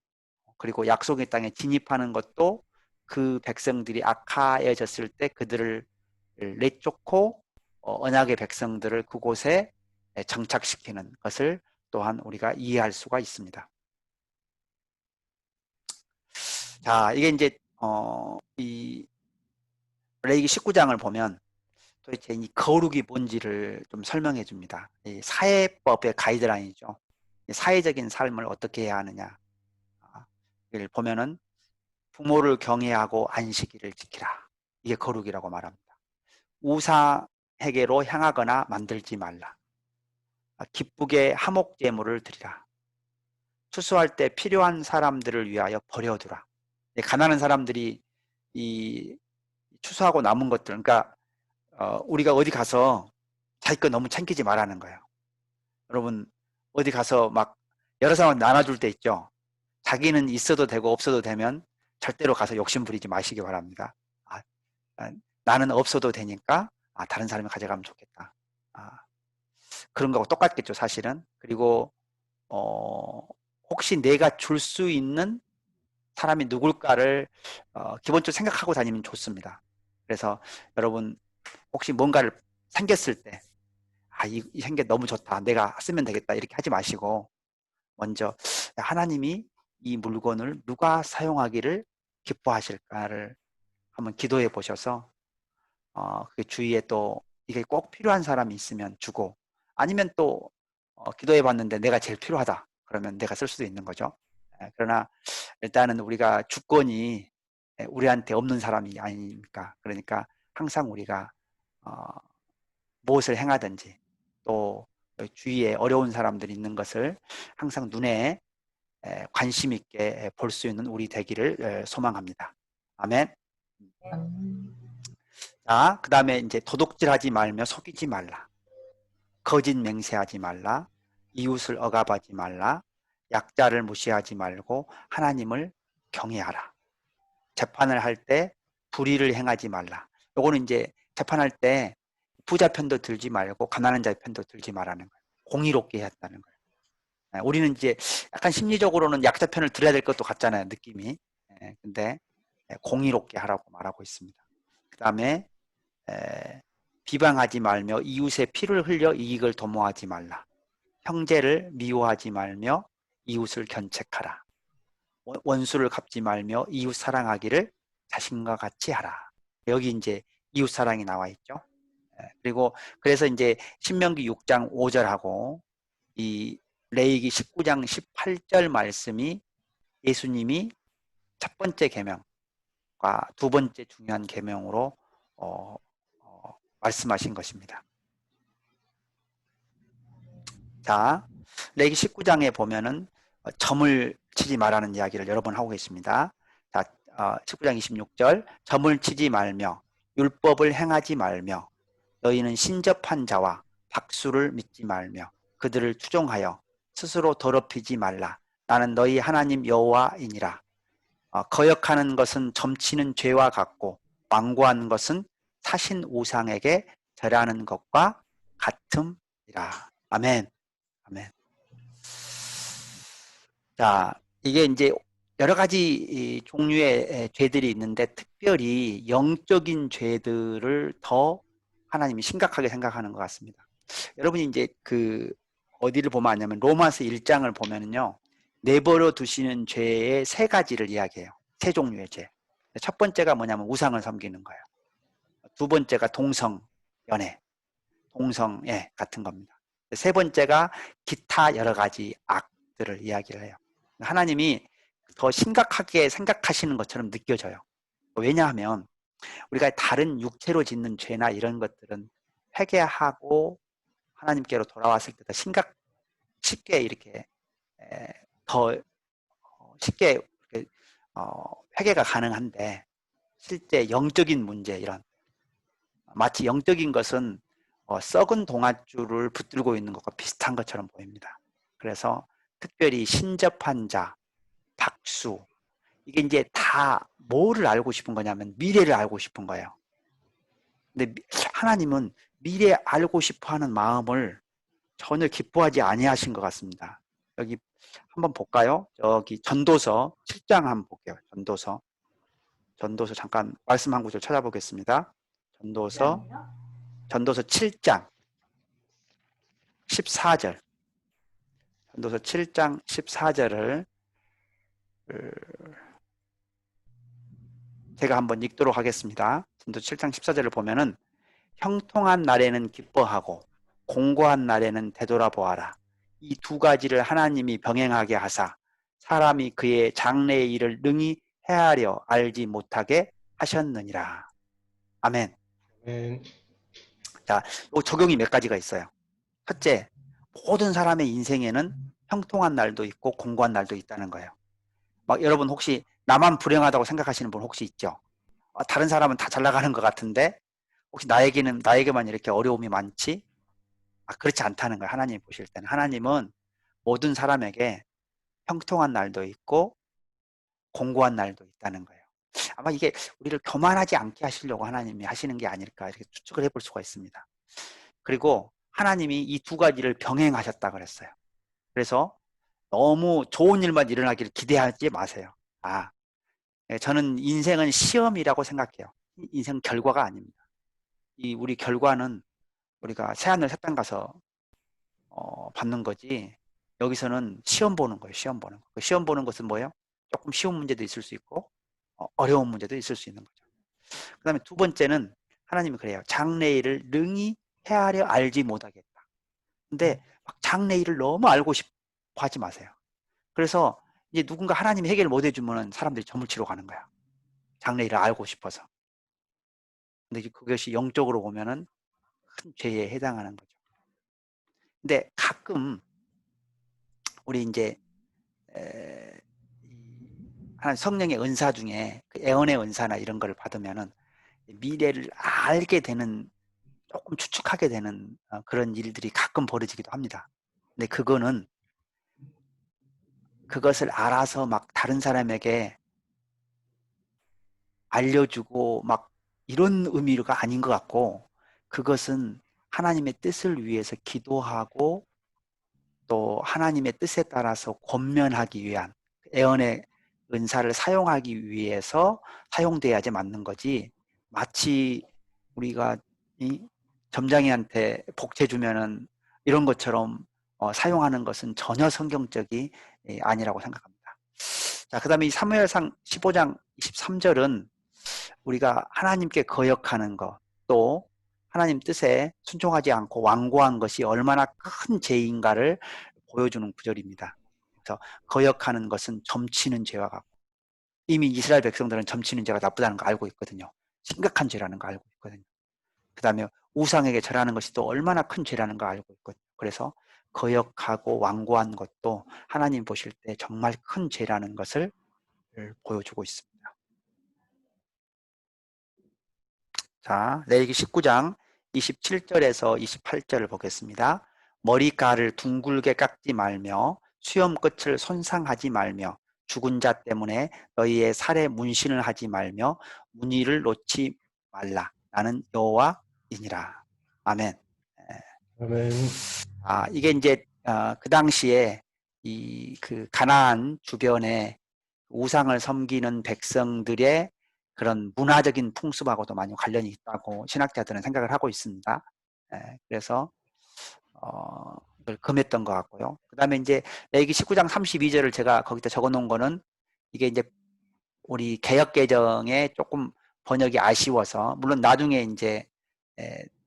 그리고 약속의 땅에 진입하는 것도 그 백성들이 악하여졌을 때 그들을 내쫓고 언약의 백성들을 그곳에 정착시키는 것을 또한 우리가 이해할 수가 있습니다. 자, 이게 이제 이 레위기 19장을 보면 도대체 이 거룩이 뭔지를 좀 설명해 줍니다. 이 사회법의 가이드라인이죠. 사회적인 삶을 어떻게 해야 하느냐. 이를 보면은 부모를 경외하고 안식일을 지키라. 이게 거룩이라고 말합니다. 우상에게로 향하거나 만들지 말라. 기쁘게 화목 제물을 드리라. 추수할 때 필요한 사람들을 위하여 버려두라. 가난한 사람들이 이 추수하고 남은 것들, 그러니까 우리가 어디 가서 자기 거 너무 챙기지 말라는 거예요. 여러분 어디 가서 막 여러 사람 나눠줄 때 있죠. 자기는 있어도 되고 없어도 되면 절대로 가서 욕심 부리지 마시기 바랍니다. 나는 없어도 되니까 다른 사람이 가져가면 좋겠다. 그런 거하고 똑같겠죠, 사실은. 그리고 혹시 내가 줄 수 있는 사람이 누굴까를 기본적으로 생각하고 다니면 좋습니다. 그래서 여러분 혹시 뭔가를 생겼을 때 이 생겨 너무 좋다. 내가 쓰면 되겠다. 이렇게 하지 마시고 먼저 하나님이 이 물건을 누가 사용하기를 기뻐하실까를 한번 기도해 보셔서 그 주위에 또 이게 꼭 필요한 사람이 있으면 주고 아니면 또 기도해 봤는데 내가 제일 필요하다. 그러면 내가 쓸 수도 있는 거죠. 그러나 일단은 우리가 주권이 우리한테 없는 사람이 아닙니까? 그러니까 항상 우리가 무엇을 행하든지 또 주위에 어려운 사람들이 있는 것을 항상 눈에 관심 있게 볼 수 있는 우리 되기를 소망합니다. 아멘. 자, 그 다음에 이제 도둑질하지 말며 속이지 말라. 거짓 맹세하지 말라. 이웃을 억압하지 말라. 약자를 무시하지 말고 하나님을 경외하라. 재판을 할 때 불의를 행하지 말라. 요거는 이제 재판할 때 부자 편도 들지 말고 가난한 자의 편도 들지 말라는 거예요. 공의롭게 했다는 거예요. 우리는 이제 약간 심리적으로는 약자 편을 들어야 될 것도 같잖아요, 느낌이. 근데 공의롭게 하라고 말하고 있습니다. 그 다음에 비방하지 말며 이웃의 피를 흘려 이익을 도모하지 말라. 형제를 미워하지 말며 이웃을 견책하라. 원수를 갚지 말며 이웃 사랑하기를 자신과 같이 하라. 여기 이제 이웃 사랑이 나와 있죠. 그리고 그래서 이제 신명기 6장 5절하고 이 레위기 19장 18절 말씀이 예수님이 첫 번째 계명과 두 번째 중요한 계명으로 말씀하신 것입니다. 자, 레위기 19장에 보면은 점을 치지 말라는 이야기를 여러 번 하고 계십니다. 자, 19장 26절 점을 치지 말며 율법을 행하지 말며 너희는 신접한 자와 박수를 믿지 말며 그들을 추종하여 스스로 더럽히지 말라. 나는 너희 하나님 여호와이니라. 거역하는 것은 점치는 죄와 같고 완고한 것은 사신 우상에게 절하는 것과 같음이라. 아멘. 아멘. 자, 이게 이제 여러 가지 종류의 죄들이 있는데 특별히 영적인 죄들을 더 하나님이 심각하게 생각하는 것 같습니다. 여러분이 이제 어디를 보면 아냐면 로마서 1장을 보면은요, 내버려 두시는 죄의 세 가지를 이야기해요. 세 종류의 죄. 첫 번째가 뭐냐면 우상을 섬기는 거예요. 두 번째가 동성연애, 동성애 같은 겁니다. 세 번째가 기타 여러 가지 악들을 이야기를 해요. 하나님이 더 심각하게 생각하시는 것처럼 느껴져요. 왜냐하면 우리가 다른 육체로 짓는 죄나 이런 것들은 회개하고 하나님께로 돌아왔을 때 더 쉽게 이렇게 더 쉽게 이렇게 회개가 가능한데 실제 영적인 문제 이런 마치 영적인 것은 썩은 동아줄을 붙들고 있는 것과 비슷한 것처럼 보입니다. 그래서 특별히 신접한 자, 박수 이게 이제 다 뭐를 알고 싶은 거냐면 미래를 알고 싶은 거예요. 근데 하나님은 미래 알고 싶어하는 마음을 전혀 기뻐하지 아니하신 것 같습니다. 여기 한번 볼까요? 여기 전도서 7장 한번 볼게요. 전도서 잠깐 말씀 한 구절 찾아보겠습니다. 전도서 7장 14절 전도서 7장 14절을 제가 한번 읽도록 하겠습니다. 전도서 7장 14절을 보면은 형통한 날에는 기뻐하고 공고한 날에는 되돌아보아라. 이 두 가지를 하나님이 병행하게 하사 사람이 그의 장래의 일을 능히 헤아려 알지 못하게 하셨느니라. 아멘. 아멘. 자, 적용이 몇 가지가 있어요. 첫째, 모든 사람의 인생에는 형통한 날도 있고 공고한 날도 있다는 거예요. 막 여러분 혹시 나만 불행하다고 생각하시는 분 혹시 있죠? 다른 사람은 다 잘 나가는 것 같은데 혹시 나에게만 이렇게 어려움이 많지? 그렇지 않다는 거예요. 하나님이 보실 때는. 하나님은 모든 사람에게 형통한 날도 있고 공고한 날도 있다는 거예요. 아마 이게 우리를 교만하지 않게 하시려고 하나님이 하시는 게 아닐까 이렇게 추측을 해볼 수가 있습니다. 그리고 하나님이 이 두 가지를 병행하셨다 그랬어요. 그래서 너무 좋은 일만 일어나기를 기대하지 마세요. 저는 인생은 시험이라고 생각해요. 인생 결과가 아닙니다. 이 우리 결과는 우리가 새하늘 새 땅 가서 받는 거지. 여기서는 시험 보는 거예요. 시험 보는 거. 그 시험 보는 것은 뭐예요? 조금 쉬운 문제도 있을 수 있고 어려운 문제도 있을 수 있는 거죠. 그 다음에 두 번째는 하나님이 그래요. 장래일을 능히 헤아려 알지 못하겠다. 근데 막 장래일을 너무 알고 싶어 하지 마세요. 그래서 이제 누군가 하나님이 해결 못 해주면 사람들이 점을 치러 가는 거야. 장래일을 알고 싶어서. 근데 그것이 영적으로 보면은 큰 죄에 해당하는 거죠. 근데 가끔 우리 이제 하나님 성령의 은사 중에 그 애언의 은사나 이런 걸 받으면은 미래를 알게 되는, 조금 추측하게 되는 그런 일들이 가끔 벌어지기도 합니다. 근데 그것을 알아서 막 다른 사람에게 알려주고 막 이런 의미가 아닌 것 같고, 그것은 하나님의 뜻을 위해서 기도하고 또 하나님의 뜻에 따라서 권면하기 위한 애언의 은사를 사용하기 위해서 사용돼야지 맞는 거지, 마치 우리가 이 점장이한테 복채 주면은 이런 것처럼 사용하는 것은 전혀 성경적이 아니라고 생각합니다. 자, 그 다음에 이 사무엘상 15장 23절은 우리가 하나님께 거역하는 것, 또 하나님 뜻에 순종하지 않고 완고한 것이 얼마나 큰 죄인가를 보여주는 구절입니다. 그래서 거역하는 것은 점치는 죄와 같고, 이미 이스라엘 백성들은 점치는 죄가 나쁘다는 거 알고 있거든요. 심각한 죄라는 거 알고 있거든요. 그 다음에 우상에게 절하는 것이 또 얼마나 큰 죄라는 거 알고 있거든요. 그래서 거역하고 완고한 것도 하나님 보실 때 정말 큰 죄라는 것을 보여주고 있습니다. 자, 레위기 19장 27절에서 28절을 보겠습니다. 머리카락을 둥글게 깎지 말며 수염 끝을 손상하지 말며 죽은 자 때문에 너희의 살에 문신을 하지 말며 무늬를 놓지 말라. 나는 여호와이니라. 아멘. 아멘. 이게 이제 그 당시에 그 가나안 주변에 우상을 섬기는 백성들의 그런 문화적인 풍습하고도 많이 관련이 있다고 신학자들은 생각을 하고 있습니다. 그래서 그걸 금했던 것 같고요. 그 다음에 이제 레위기 19장 32절을 제가 거기다 적어 놓은 거는, 이게 이제 우리 개역개정에 조금 번역이 아쉬워서, 물론 나중에 이제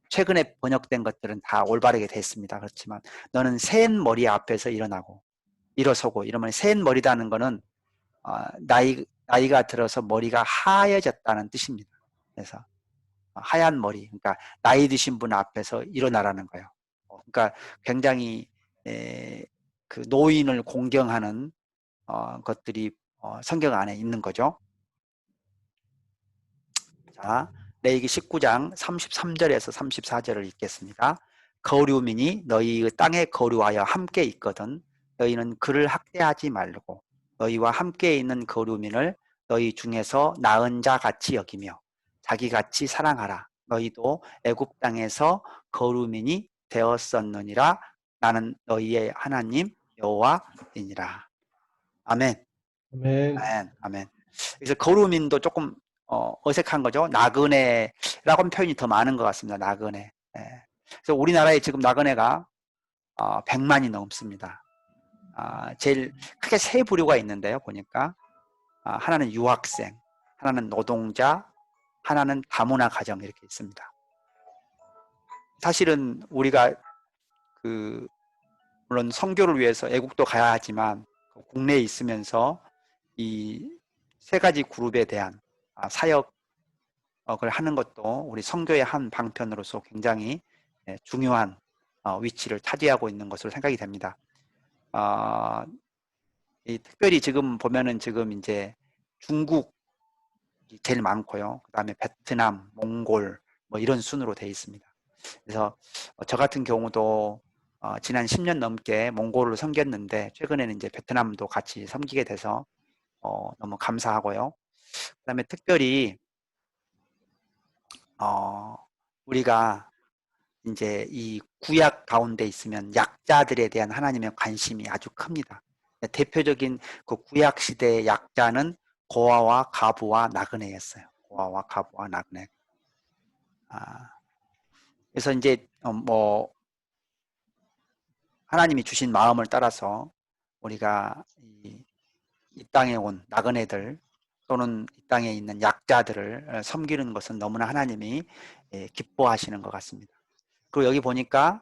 최근에 번역된 것들은 다 올바르게 됐습니다. 그렇지만 너는 센 머리 앞에서 일어서고 이러면, 센 머리라는 거는 나이가 들어서 머리가 하얘졌다는 뜻입니다. 그래서 하얀 머리, 그러니까 나이 드신 분 앞에서 일어나라는 거예요. 그러니까 굉장히 그 노인을 공경하는 것들이 성경 안에 있는 거죠. 자, 레위기 19장 33절에서 34절을 읽겠습니다. 거류민이 너희의 땅에 거류하여 함께 있거든 너희는 그를 학대하지 말고 너희와 함께 있는 거류민을 너희 중에서 나은 자 같이 여기며 자기같이 사랑하라. 너희도 애굽 땅에서 거류민이 되었었느니라. 나는 너희의 하나님 여호와이니라. 아멘. 아멘. 아멘. 아멘. 그래서 거류민도 조금 어색한 거죠. 나그네라고 표현이 더 많은 것 같습니다. 나그네. 그래서 우리나라에 지금 나그네가 100만이 넘습니다. 제일 크게 세 부류가 있는데요. 보니까 하나는 유학생, 하나는 노동자, 하나는 다문화 가정, 이렇게 있습니다. 사실은 우리가 물론 선교를 위해서 애국도 가야 하지만 국내에 있으면서 이 세 가지 그룹에 대한 사역을 하는 것도 우리 선교의 한 방편으로서 굉장히 중요한 위치를 차지하고 있는 것으로 생각이 됩니다. 특별히 지금 보면은 지금 이제 중국이 제일 많고요. 그 다음에 베트남, 몽골 뭐 이런 순으로 되어 있습니다. 그래서 저 같은 경우도 지난 10년 넘게 몽골을 섬겼는데 최근에는 이제 베트남도 같이 섬기게 돼서 너무 감사하고요. 그다음에 특별히 우리가 이제 이 구약 가운데 있으면 약자들에 대한 하나님의 관심이 아주 큽니다. 대표적인 그 구약 시대의 약자는 고아와 가부와 나그네였어요. 고아와 가부와 나그네. 그래서 이제 뭐 하나님이 주신 마음을 따라서 우리가 이 땅에 온 나그네들 또는 이 땅에 있는 약자들을 섬기는 것은 너무나 하나님이 기뻐하시는 것 같습니다. 그리고 여기 보니까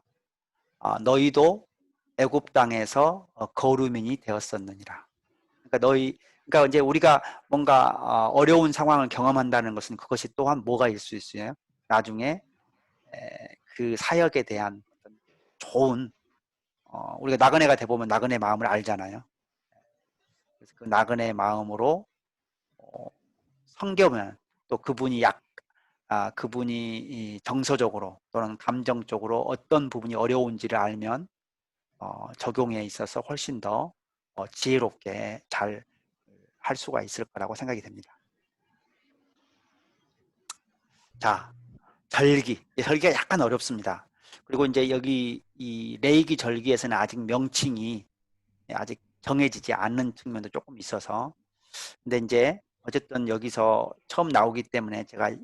너희도 애굽 땅에서 거류민이 되었었느니라. 그러니까 이제 우리가 뭔가 어려운 상황을 경험한다는 것은 그것이 또한 뭐가 일 수 있어요? 나중에 그 사역에 대한 좋은 우리가 나그네가 돼 보면 나그네 마음을 알잖아요. 그래서 그 나그네 마음으로 섬겨면 또 그분이 정서적으로 또는 감정적으로 어떤 부분이 어려운지를 알면 적용에 있어서 훨씬 더 지혜롭게 잘 할 수가 있을 거라고 생각이 됩니다. 자, 절기가 약간 어렵습니다. 그리고 이제 여기 이 레이기 절기에서는 아직 명칭이 아직 정해지지 않는 측면도 조금 있어서, 근데 이제 어쨌든 여기서 처음 나오기 때문에 제가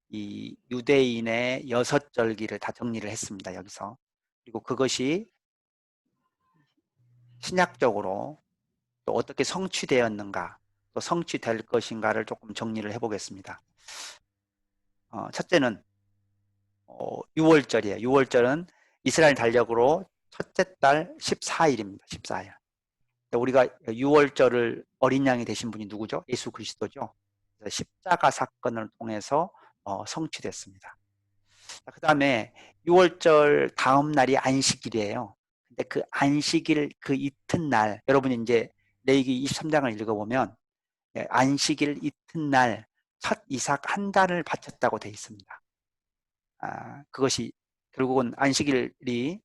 이 유대인의 6절기를 다 정리를 했습니다. 여기서. 그리고 그것이 신약적으로 또 어떻게 성취되었는가, 또 성취될 것인가를 조금 정리를 해보겠습니다. 첫째는 6월절이에요. 6월절은 이스라엘 달력으로 첫째 달 14일입니다. 14일. 우리가 6월절을 어린 양이 되신 분이 누구죠? 예수 그리스도죠. 십자가 사건을 통해서 성취됐습니다. 그 다음에 6월절 다음 날이 안식일이에요. 근데 그 안식일 그 이튿날, 여러분이 이제 레위기 23장을 읽어보면 안식일 이튿날 첫 이삭 한 달을 바쳤다고 되어 있습니다. 그것이 결국은 안식일이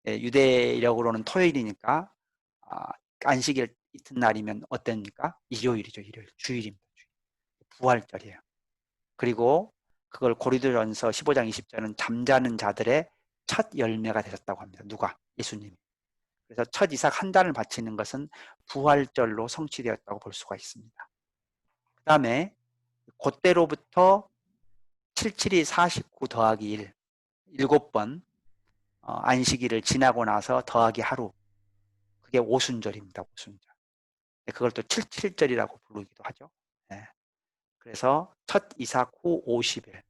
유대력으로는 토요일이니까 안식일 이튿날이면 어땠습니까? 일요일이죠. 일요일. 주일입니다. 주일. 부활절이에요. 그리고 그걸 고린도전서 15장 20절은 잠자는 자들의 첫 열매가 되셨다고 합니다. 누가? 예수님이. 그래서 첫 이삭 한 달을 바치는 것은 부활절로 성취되었다고 볼 수가 있습니다. 그 다음에 그때로부터 77이 49 더하기 1, 7번 안식일을 지나고 나서 더하기 하루, 그게 오순절입니다. 오순절. 그걸 또 77절이라고 부르기도 하죠. 네. 그래서 첫 이삭 후 50일에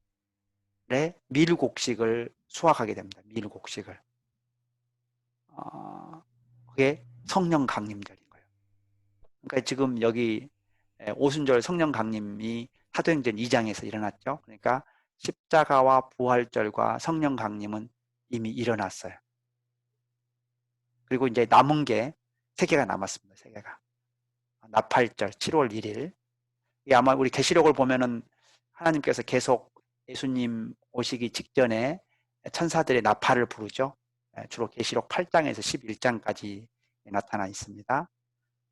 밀곡식을 수확하게 됩니다. 밀곡식을. 그게 성령 강림절인 거예요. 그러니까 지금 여기 오순절 성령 강림이 사도행전 2장에서 일어났죠. 그러니까 십자가와 부활절과 성령 강림은 이미 일어났어요. 그리고 이제 남은 게 3개가 남았습니다. 3개가. 나팔절 7월 1일. 아마 우리 계시록을 보면은 하나님께서 계속 예수님 오시기 직전에 천사들의 나팔을 부르죠. 주로 계시록 8장에서 11장까지 나타나 있습니다.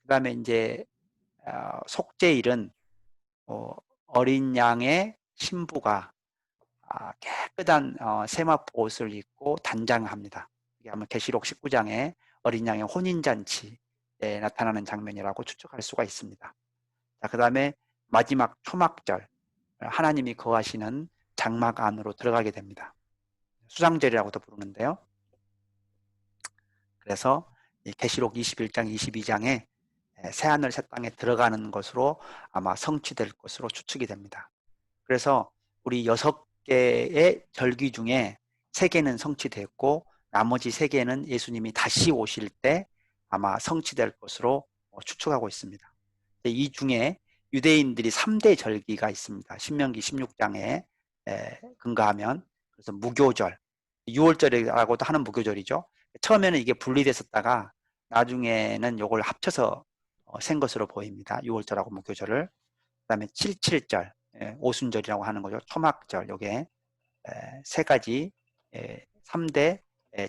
그 다음에 이제 속죄일은 어린 양의 신부가 깨끗한 세마포 옷을 입고 단장합니다. 이게 아마 계시록 19장에 어린 양의 혼인잔치에 나타나는 장면이라고 추측할 수가 있습니다. 그 다음에 마지막 초막절, 하나님이 거하시는 장막 안으로 들어가게 됩니다. 수장절이라고도 부르는데요. 그래서 계시록 21장, 22장에 새하늘 새 땅에 들어가는 것으로 아마 성취될 것으로 추측이 됩니다. 그래서 우리 6개의 절기 중에 3개는 성취됐고 나머지 3개는 예수님이 다시 오실 때 아마 성취될 것으로 추측하고 있습니다. 이 중에 유대인들이 3대 절기가 있습니다. 신명기 16장에 근거하면, 그래서 무교절, 6월절이라고도 하는 무교절이죠. 처음에는 이게 분리됐었다가 나중에는 이걸 합쳐서 센 것으로 보입니다. 6월절하고 무교절을. 그 다음에 77절, 오순절이라고 하는 거죠. 초막절, 요게 3가지 3대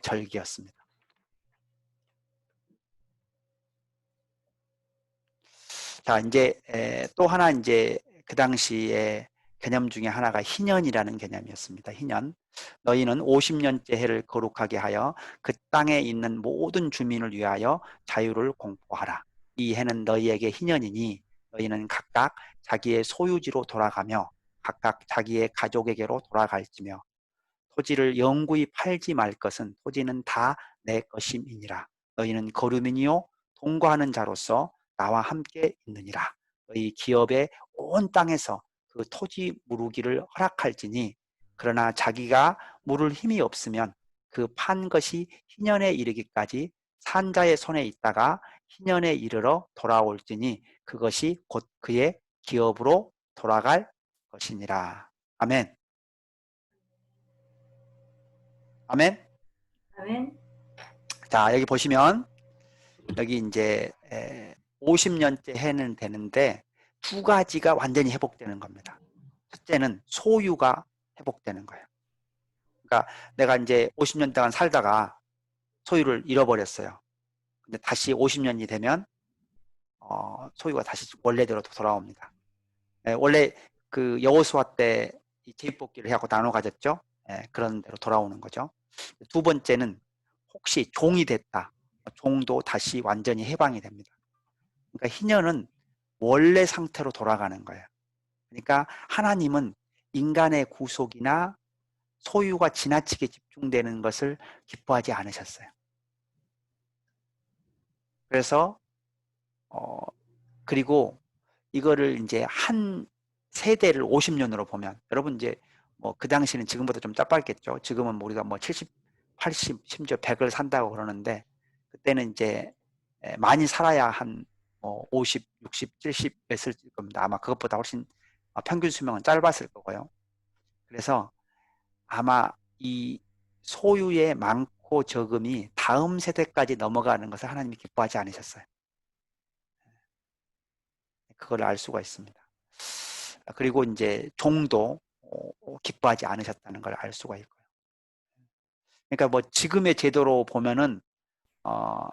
절기였습니다. 자, 이제 또 하나 이제 그 당시에 개념 중에 하나가 희년이라는 개념이었습니다. 희년. 너희는 50년째 해를 거룩하게 하여 그 땅에 있는 모든 주민을 위하여 자유를 공포하라. 이 해는 너희에게 희년이니 너희는 각각 자기의 소유지로 돌아가며 각각 자기의 가족에게로 돌아갈지며 토지를 영구히 팔지 말 것은 토지는 다 내 것임이니라. 너희는 거류민이요 통과하는 자로서 나와 함께 있느니라. 너희 기업의 온 땅에서 그 토지 무르기를 허락할지니 그러나 자기가 물을 힘이 없으면 그 판 것이 희년에 이르기까지 산자의 손에 있다가 희년에 이르러 돌아올지니 그것이 곧 그의 기업으로 돌아갈 것이니라. 아멘. 아멘. 아멘. 자, 여기 보시면 여기 이제 50년째 해는 되는데 두 가지가 완전히 회복되는 겁니다. 첫째는 소유가 회복되는 거예요. 그러니까 내가 이제 50년 동안 살다가 소유를 잃어버렸어요. 근데 다시 50년이 되면 소유가 다시 원래대로 돌아옵니다. 원래 그 여호수아 때 이 제비뽑기를 하고 나눠 가졌죠. 그런 대로 돌아오는 거죠. 두 번째는 혹시 종이 됐다. 종도 다시 완전히 해방이 됩니다. 그러니까 희년은 원래 상태로 돌아가는 거예요. 그러니까 하나님은 인간의 구속이나 소유가 지나치게 집중되는 것을 기뻐하지 않으셨어요. 그래서 그리고 이거를 이제 한 세대를 50년으로 보면 여러분 이제 뭐 그 당시는 지금보다 좀 짧았겠죠. 지금은 뭐 우리가 뭐 70, 80, 심지어 100을 산다고 그러는데 그때는 이제 많이 살아야 한 50, 60, 70 했을 겁니다. 아마 그것보다 훨씬 평균 수명은 짧았을 거고요. 그래서 아마 이 소유의 많고 적음이 다음 세대까지 넘어가는 것을 하나님이 기뻐하지 않으셨어요. 그걸 알 수가 있습니다. 그리고 이제 종도 기뻐하지 않으셨다는 걸 알 수가 있고요. 그러니까 뭐 지금의 제도로 보면은 어,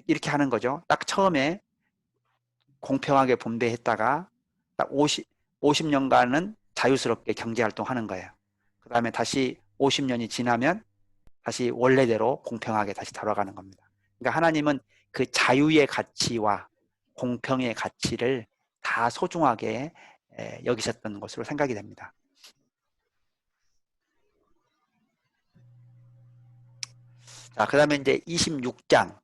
이렇게 하는 거죠. 딱 처음에 공평하게 분배했다가 딱 50년간은 자유스럽게 경제활동하는 거예요. 그 다음에 다시 50년이 지나면 다시 원래대로 공평하게 다시 돌아가는 겁니다. 그러니까 하나님은 그 자유의 가치와 공평의 가치를 다 소중하게 여기셨던 것으로 생각이 됩니다. 자, 그 다음에 이제 26장을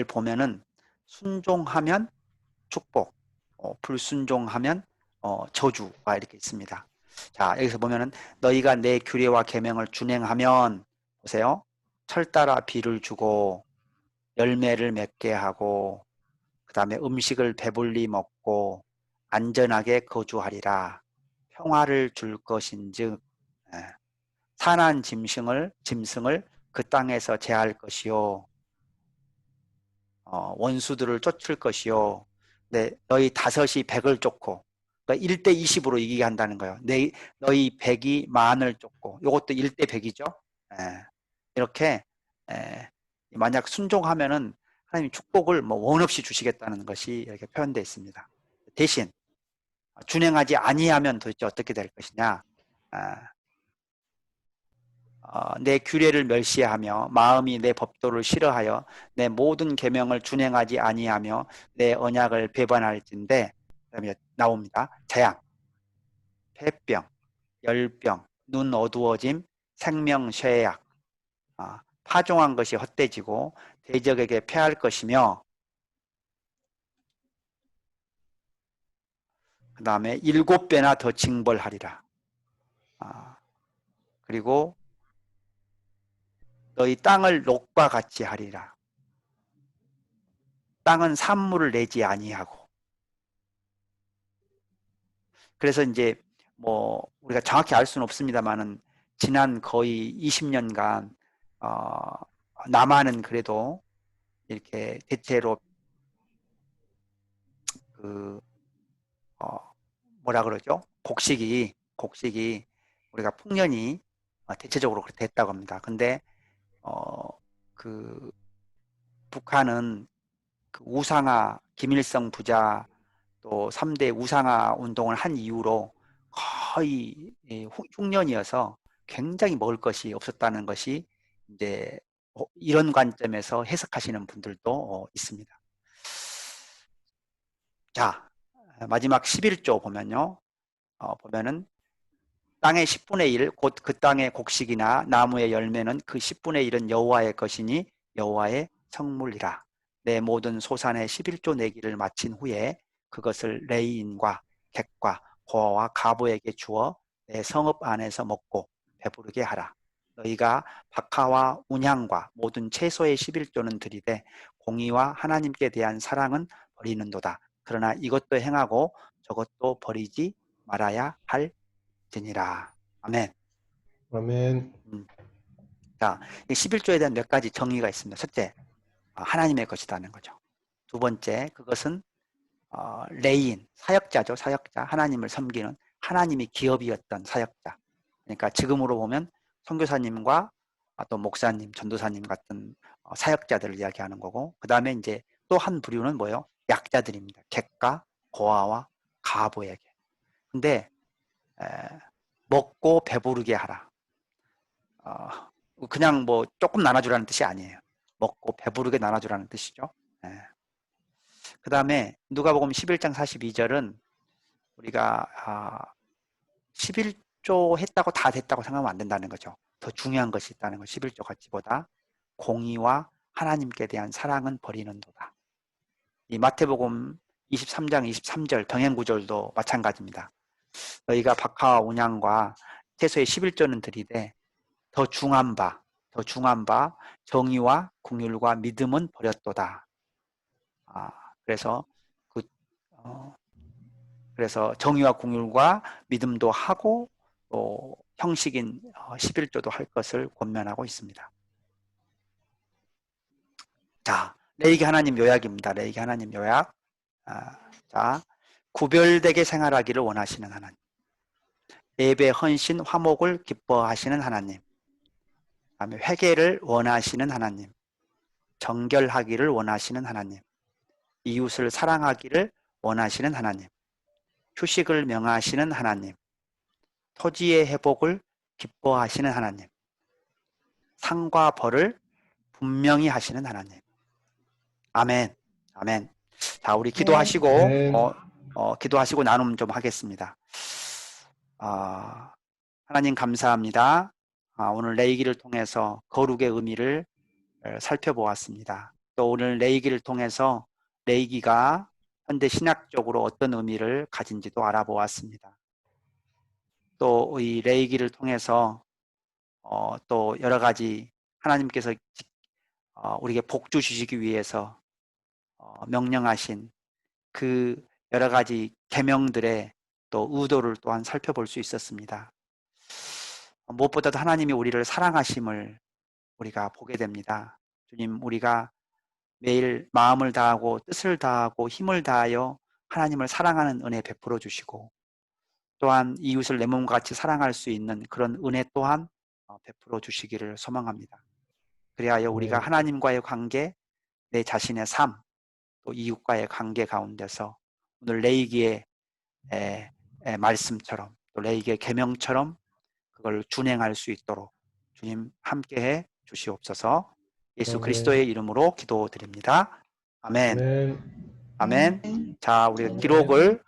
보면은 순종하면 축복, 불순종하면 저주가 이렇게 있습니다. 자, 여기서 보면은 너희가 내 규례와 계명을 준행하면 보세요. 철따라 비를 주고 열매를 맺게 하고 그 다음에 음식을 배불리 먹고 안전하게 거주하리라. 평화를 줄 것인즉 산한 짐승을 그 땅에서 제할 것이요 원수들을 쫓을 것이요. 네, 너희 다섯이 백을 쫓고 그러니까 1대 20으로 이기게 한다는 거예요. 너희 백이 만을 쫓고 이것도 1대 100이죠. 이렇게 만약 순종하면은 하나님이 축복을 뭐 원 없이 주시겠다는 것이 이렇게 표현되어 있습니다. 대신 준행하지 아니하면 도대체 어떻게 될 것이냐? 내 규례를 멸시하며 마음이 내 법도를 싫어하여 내 모든 계명을 준행하지 아니하며 내 언약을 배반할진대. 그다음에 나옵니다. 재앙, 폐병, 열병, 눈 어두워짐, 생명 쇠약, 파종한 것이 헛되지고 대적에게 패할 것이며 그 다음에 7배나 더 징벌하리라. 그리고 너희 땅을 녹과 같이 하리라. 땅은 산물을 내지 아니하고. 그래서 이제 뭐 우리가 정확히 알 수는 없습니다만은 지난 거의 20년간 남한은 그래도 이렇게 대체로 그 뭐라 그러죠? 곡식이 우리가 풍년이 대체적으로 그렇게 됐다고 합니다. 근데 그 북한은 그 우상화 김일성 부자 또 3대 우상화 운동을 한 이후로 거의 흉년이어서 굉장히 먹을 것이 없었다는 것이 이제 이런 관점에서 해석하시는 분들도 있습니다. 자, 마지막 11조 보면요. 보면은 땅의 10분의 1, 곧 그 땅의 곡식이나 나무의 열매는 그 10분의 1은 여호와의 것이니 여호와의 성물이라. 내 모든 소산의 11조 내기를 마친 후에 그것을 레위인과 객과 고아와 가보에게 주어 내 성읍 안에서 먹고 배부르게 하라. 너희가 박하와 운향과 모든 채소의 11조는 드리되 공의와 하나님께 대한 사랑은 버리는도다. 그러나 이것도 행하고 저것도 버리지 말아야 할지니라. 아멘. 아멘. 자, 11조에 대한 몇 가지 정의가 있습니다. 첫째, 하나님의 것이라는 거죠. 두 번째, 그것은 레이인, 사역자죠. 사역자, 하나님을 섬기는 하나님이 기업이었던 사역자. 그러니까 지금으로 보면 선교사님과 또 목사님, 전도사님 같은 사역자들을 이야기하는 거고, 그 다음에 이제 또 한 부류는 뭐예요? 약자들입니다. 객과 고아와 가보에게. 근데 먹고 배부르게 하라. 그냥 뭐 조금 나눠주라는 뜻이 아니에요. 먹고 배부르게 나눠주라는 뜻이죠. 그 다음에 누가복음 11장 42절은 우리가 11조 했다고 다 됐다고 생각하면 안 된다는 거죠. 더 중요한 것이 있다는 거. 11조 가치보다 공의와 하나님께 대한 사랑은 버리는도다. 이 마태복음 23장 23절 병행구절도 마찬가지입니다. 너희가 박하와 운향과 채소의 11조는 드리되 더 중한 바 정의와 긍휼과 믿음은 버렸도다. 그래서 그래서 정의와 긍휼과 믿음도 하고 또 형식인 11조도 할 것을 권면하고 있습니다. 자, 레위기 하나님 요약입니다. 레위기 하나님 요약. 자, 구별되게 생활하기를 원하시는 하나님. 예배, 헌신, 화목을 기뻐하시는 하나님. 그다음에 회개를 원하시는 하나님. 정결하기를 원하시는 하나님. 이웃을 사랑하기를 원하시는 하나님. 휴식을 명하시는 하나님. 토지의 회복을 기뻐하시는 하나님. 상과 벌을 분명히 하시는 하나님. 아멘. 아멘. 자, 우리 기도하시고 네. 기도하시고 나눔 좀 하겠습니다. 하나님 감사합니다. 오늘 레위기를 통해서 거룩의 의미를 살펴보았습니다. 또 오늘 레위기를 통해서 레위기가 현대 신학적으로 어떤 의미를 가진지도 알아보았습니다. 또 이 레위기를 통해서 또 여러 가지 하나님께서 우리에게 복 주시기 위해서 명령하신 그 여러 가지 계명들의 또 의도를 또한 살펴볼 수 있었습니다. 무엇보다도 하나님이 우리를 사랑하심을 우리가 보게 됩니다. 주님, 우리가 매일 마음을 다하고 뜻을 다하고 힘을 다하여 하나님을 사랑하는 은혜 베풀어 주시고 또한 이웃을 내 몸과 같이 사랑할 수 있는 그런 은혜 또한 베풀어 주시기를 소망합니다. 그리하여 우리가 하나님과의 관계, 내 자신의 삶, 또 이웃과의 관계 가운데서 오늘 레위기의 말씀처럼 또 레위기의 계명처럼 그걸 준행할 수 있도록 주님 함께해 주시옵소서. 예수 그리스도의 이름으로 기도드립니다. 아멘. 아멘. 아멘. 자, 우리가 아멘. 기록을